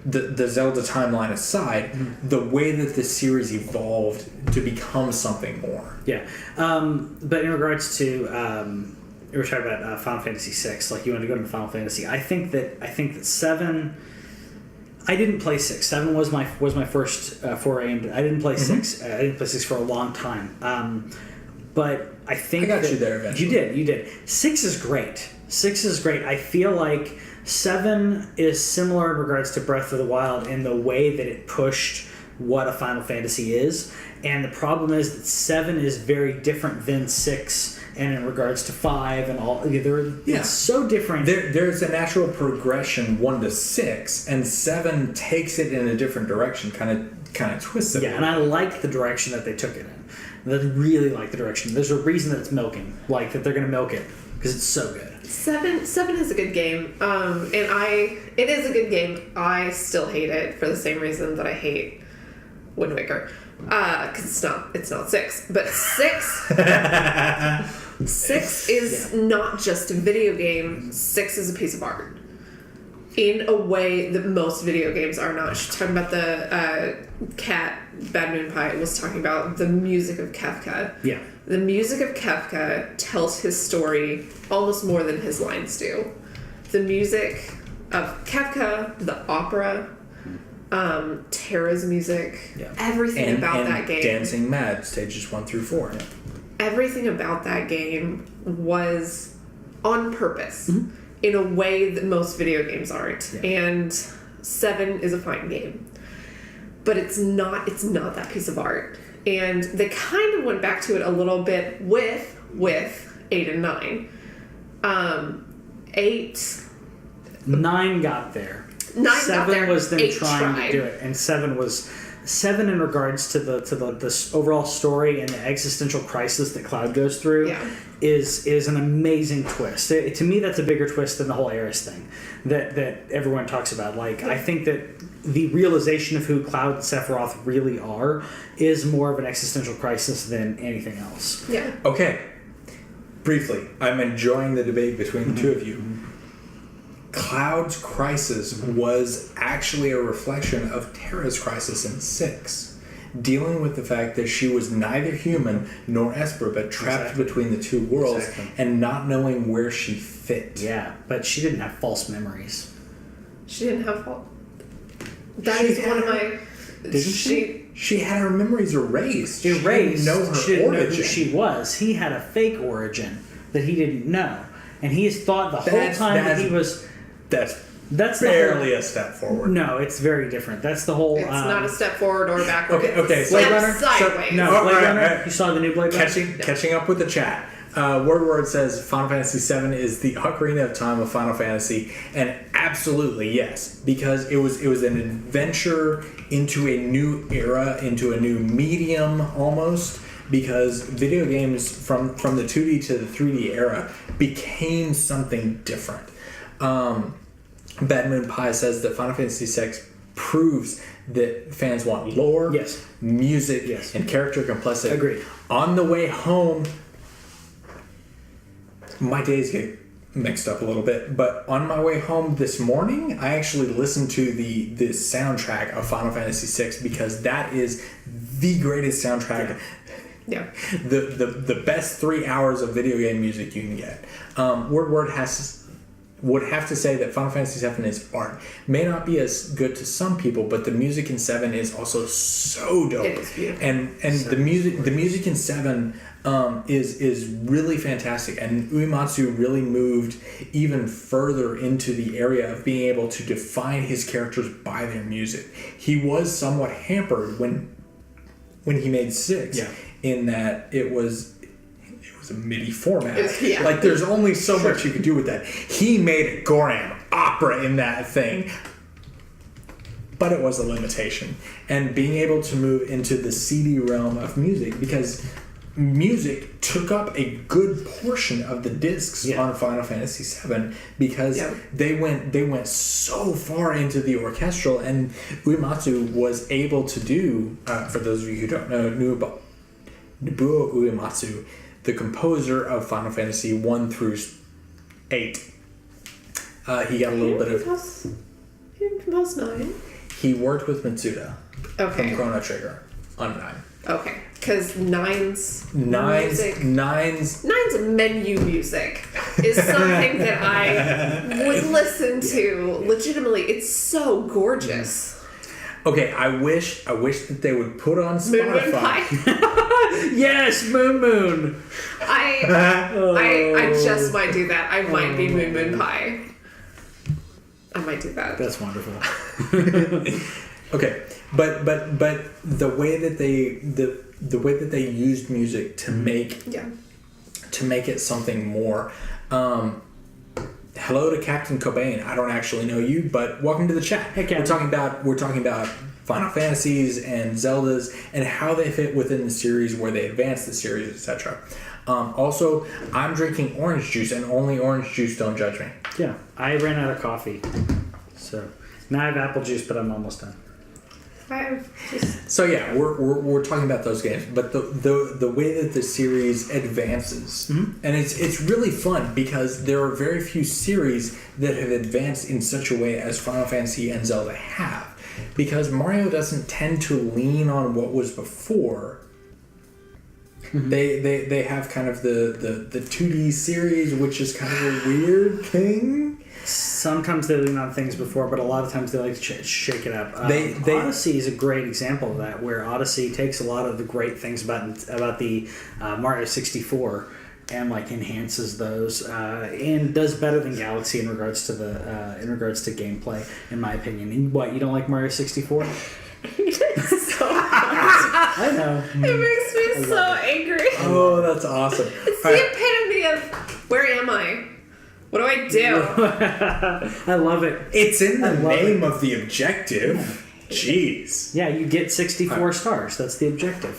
the Zelda timeline aside, the way that the series evolved to become something more. Yeah. But in regards to we were talking about Final Fantasy VI, like you wanted to go into Final Fantasy. I think that 7. I didn't play 6. 7 was my first foray into. I didn't play 6. I didn't play 6 for a long time. But I think I got you there eventually. You did. 6 is great. 6 is great. I feel like 7 is similar in regards to Breath of the Wild in the way that it pushed what a Final Fantasy is. And the problem is that 7 is very different than 6, and in regards to 5 and all. It's so different. There's a natural progression 1 to 6, and 7 takes it in a different direction, kind of twists it. Yeah, and I like the direction that they took it in. I really like the direction. There's a reason that it's milking, like that they're going to milk it, because it's so good. 7 is a good game, and it is a good game. I still hate it for the same reason that I hate Wind Waker, because it's not 6, but 6 is not just a video game. 6 is a piece of art in a way that most video games are not. She's talking about the cat Bad Moon Pie was talking about the music of Kafka. Yeah. The music of Kafka tells his story almost more than his lines do. The music of Kafka, the opera, Terra's music, everything about that game. Dancing Mad, stages 1 through 4. Yeah. Everything about that game was on purpose in a way that most video games aren't. Yeah. And 7 is a fine game. But it's not that piece of art. And they kind of went back to it a little bit with 8 and 9. 9 got there. 9 got 7 there. was them 8 trying tried. to do it, and 7 was 7 in regards to the overall story and the existential crisis that Cloud goes through. Is an amazing twist. To me, that's a bigger twist than the whole Aeris thing that everyone talks about. Like, I think that the realization of who Cloud and Sephiroth really are is more of an existential crisis than anything else. Yeah. Okay. Briefly, I'm enjoying the debate between the two of you. Cloud's crisis was actually a reflection of Terra's crisis in 6. Dealing with the fact that she was neither human nor Esper, but trapped between the two worlds and not knowing where she fit. Yeah, but she didn't have false memories. She didn't have fault. That is one of my... Didn't she? She had her memories erased. She didn't know her origin. know who she was. He had a fake origin that he didn't know. And he has thought the whole time that he was... That's barely a step forward. No, it's very different. That's the whole... It's not a step forward or backward. Okay. Step Blade Runner? sideways. Blade Runner? You saw the new Blade Runner? Catching up with the chat. Word says Final Fantasy VII is the Ocarina of Time of Final Fantasy, and absolutely yes, because it was an adventure into a new era, into a new medium almost. Because video games from the 2D to the 3D era became something different. Bad Moon Pie says that Final Fantasy VI proves that fans want lore, music, and character complexity. Agreed. On the way home, my days get mixed up a little bit, but on my way home this morning, I actually listened to the soundtrack of Final Fantasy VI because that is the greatest soundtrack. Yeah. The best 3 hours of video game music you can get. Would have to say that Final Fantasy VII is art. May not be as good to some people, but the music in 7 is also so dope. It is beautiful. And the music in 7 is really fantastic. And Uematsu really moved even further into the area of being able to define his characters by their music. He was somewhat hampered when he made 6 in that it was a MIDI format. Yeah. Like there's only so much you could do with that. He made a Goram opera in that thing. But it was a limitation. And being able to move into the CD realm of music, because music took up a good portion of the discs on Final Fantasy VII, because they went so far into the orchestral, and Uematsu was able to do, for those of you who don't know, Nobuo Uematsu, the composer of Final Fantasy 1 through 8. He got a little bit of... He didn't compose 9? He worked with Mitsuda from Chrono Trigger on 9. Okay, because Nine's Nine's menu music is something that I would listen to. Legitimately, it's so gorgeous. Okay, I wish that they would put on Spotify. Moon Pie. Yes, Moon. I just might do that. I might be Moon Pie. I might do that. That's wonderful. Okay, but the way that they used music to make it something more. Hello to Captain Cobain. I don't actually know you, but welcome to the chat. Hey, Captain. We're talking about Final Fantasies and Zeldas and how they fit within the series, where they advance the series, etc. Also, I'm drinking orange juice, and only orange juice. Don't judge me. Yeah, I ran out of coffee, so now I have apple juice, but I'm almost done. So yeah, we're talking about those games, but the way that the series advances, and it's really fun because there are very few series that have advanced in such a way as Final Fantasy and Zelda have, because Mario doesn't tend to lean on what was before. They have kind of the 2D series, which is kind of a weird thing. Sometimes they lean on things before, but a lot of times they like to shake it up. Odyssey is a great example of that, where Odyssey takes a lot of the great things about the Mario 64 and like enhances those, and does better than Galaxy in regards to gameplay, in my opinion. And what, you don't like Mario 64? It's so I know. It makes me so angry. Oh, that's awesome. It's the epitome of, where am I? What do I do? I love it. It's in the name of the objective. Yeah. Jeez. Yeah, you get 64 stars. That's the objective.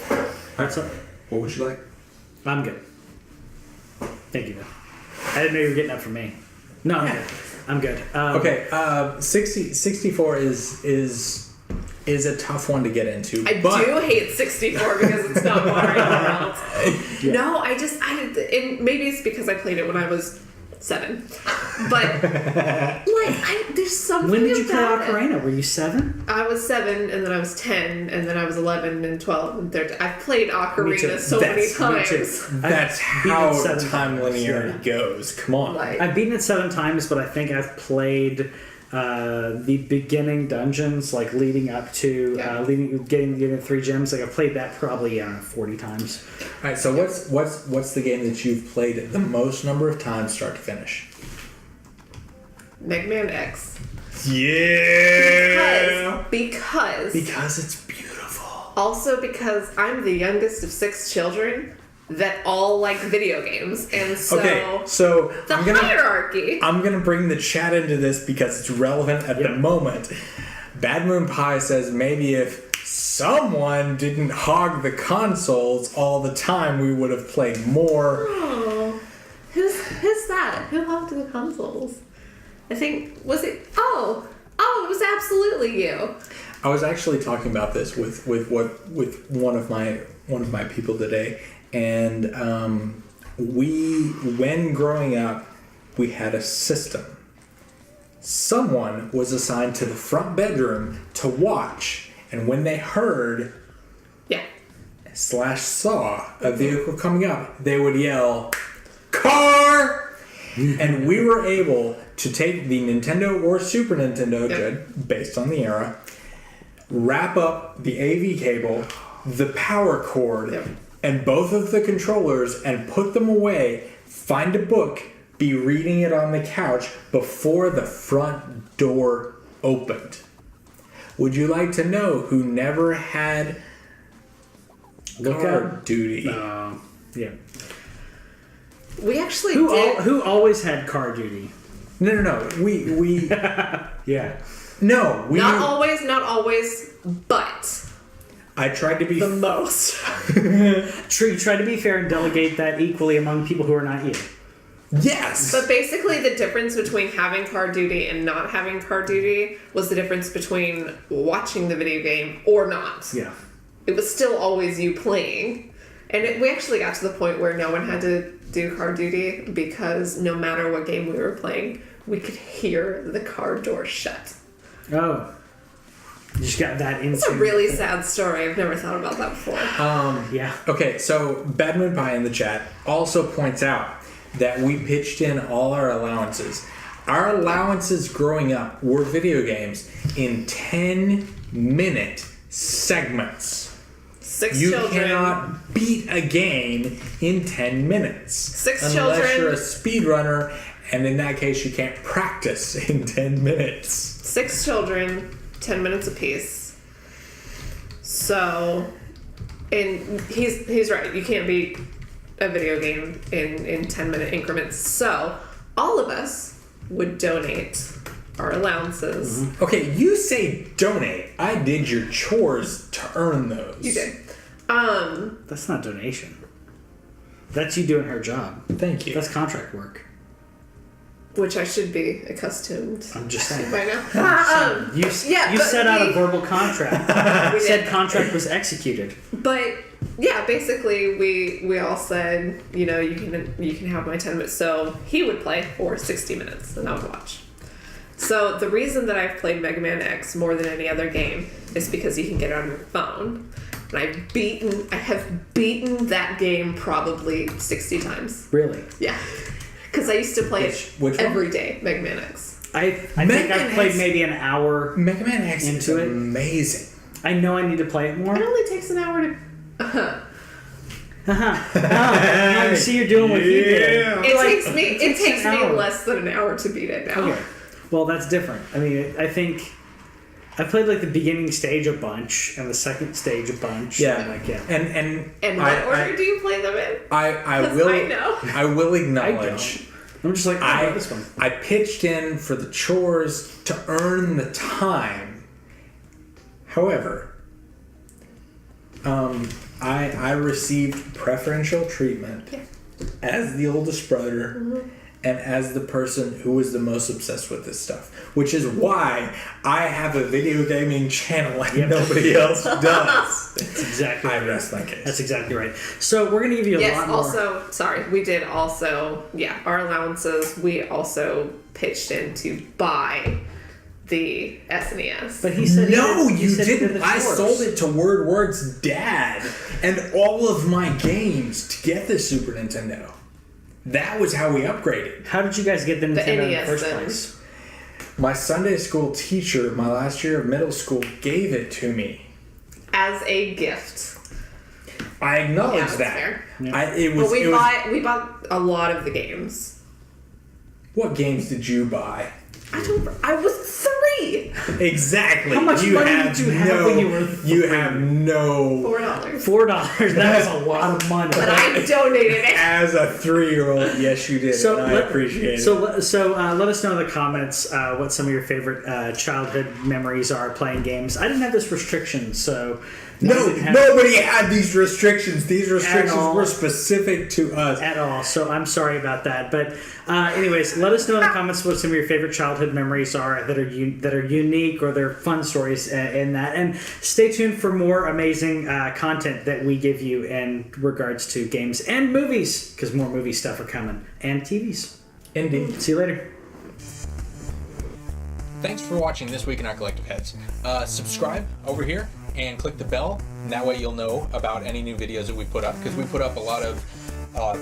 What would you like? I'm good. Thank you, though. I didn't know you were getting that from me. No, I'm good. Okay, 64 is a tough one to get into. I do hate 64 because it's not Mario World. Yeah. No, and maybe it's because I played it when I was 7. But there's something. When did you play about Ocarina? Were you 7? I was 7, and then I was 10, and then I was 11 and 12 and 13. I've played Ocarina so many times. That's how time linearity goes. Come on. I've beaten it 7 times, but I think I've played the beginning dungeons, like leading up to getting 3 gems. Like I've played that probably 40 times. All right. So what's the game that you've played the most number of times, start to finish? Mega Man X. Yeah. Because it's beautiful. Also because I'm the youngest of 6 children that all like video games, and so the hierarchy. I'm gonna bring the chat into this because it's relevant at the moment. Bad Moon Pie says maybe if someone didn't hog the consoles all the time, we would have played more. Oh, who's that? Who hogged the consoles? I think it was absolutely you. I was actually talking about this with one of my people today. And when growing up, we had a system. Someone was assigned to the front bedroom to watch, and when they heard /saw a vehicle coming up, they would yell, "Car!" And we were able to take the Nintendo or Super Nintendo, based on the era, wrap up the AV cable, the power cord, and both of the controllers, and put them away, find a book, be reading it on the couch before the front door opened. Would you like to know who never had Call of Duty. Yeah. We actually Who always had car duty? No. We Yeah. no. We not always, but I tried to be the most. True. You try to be fair and delegate that equally among people who are not you. Yes. But basically, the difference between having card duty and not having card duty was the difference between watching the video game or not. Yeah. It was still always you playing. And we actually got to the point where no one had to do card duty because no matter what game we were playing, we could hear the car door shut. Oh. You just got that into... It's a really sad story. I've never thought about that before. Yeah. Okay, so Badman Pie in the chat also points out that we pitched in all our allowances. Our allowances growing up were video games in 10-minute segments. 6 You children. cannot beat a game in 10 minutes. 6 unless children. you're a speedrunner, and in that case, you can't practice in 10 minutes. 6 children, 10 minutes apiece. So, and he's right. You can't beat a video game in 10-minute increments. So, all of us would donate our allowances. Mm-hmm. Okay, you say donate. I did your chores to earn those. You did. That's not donation. That's you doing her job. Thank you. That's contract work. Which I should be accustomed I'm just saying. by now. You Yeah, but set out a we- verbal contract. We Said did. contract was executed. But yeah, basically we all said, you know, you can have my 10 minutes. So he would play for 60 minutes and I would watch. So the reason that I've played Mega Man X more than any other game is because you can get it on your phone. And I have beaten that game probably 60 times. Really? Yeah. Because I used to play Which it one? every day, Mega Man X. I think Mega I've played X- maybe an hour. Mega Man X is Into it. amazing. I know I need to play it more. It only takes an hour to... Now you see you're doing what he did. It takes an me hour. less than an hour to beat it now. Okay. Well, that's different. I mean, I think I played like the beginning stage a bunch and the second stage a bunch. Yeah. And like, yeah. And what order do you play them in? I 'Cause will I know. I will acknowledge I'm just like, I this one. I pitched in for the chores to earn the time. However, I received preferential treatment as the oldest brother and as the person who was the most obsessed with this stuff, which is why I have a video gaming channel and nobody else does. That's exactly I right. rest my case. That's exactly right. So we're gonna give you a Yes, lot more. also, sorry, we did also, our allowances, we also pitched in to buy the SNES. But he said No, he you said he did didn't. the I chores. sold it to WordWorks' dad and all of my games to get the Super Nintendo. That was how we upgraded. How did you guys get the Nintendo in the NES first then. place? My Sunday school teacher, my last year of middle school, gave it to me. As a gift. I acknowledge Yeah, that's that. fair. Yeah. It was. But we bought a lot of the games. What games did you buy? I was 3. Exactly. How much money did you have when you were You have no. $4. $4. That was a lot of money. But I donated it. As a 3-year-old, yes, you did. So and I appreciate it. So let us know in the comments what some of your favorite childhood memories are playing games. I didn't have this restriction, so Nobody had these restrictions. These restrictions all. were specific to us. at all. So I'm sorry about that. But anyways, let us know in the comments what some of your favorite childhood memories are that are unique or they're fun stories in that. And stay tuned for more amazing content that we give you in regards to games and movies, because more movie stuff are coming, and TVs. Indeed. See you later. Thanks for watching This Week in Our Collective Heads. Subscribe over here and click the bell, and that way you'll know about any new videos that we put up, because we put up a lot of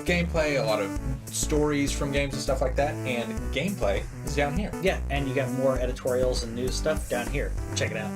gameplay, a lot of stories from games and stuff like that, and gameplay is down here. Yeah, and you got more editorials and news stuff down here. Check it out.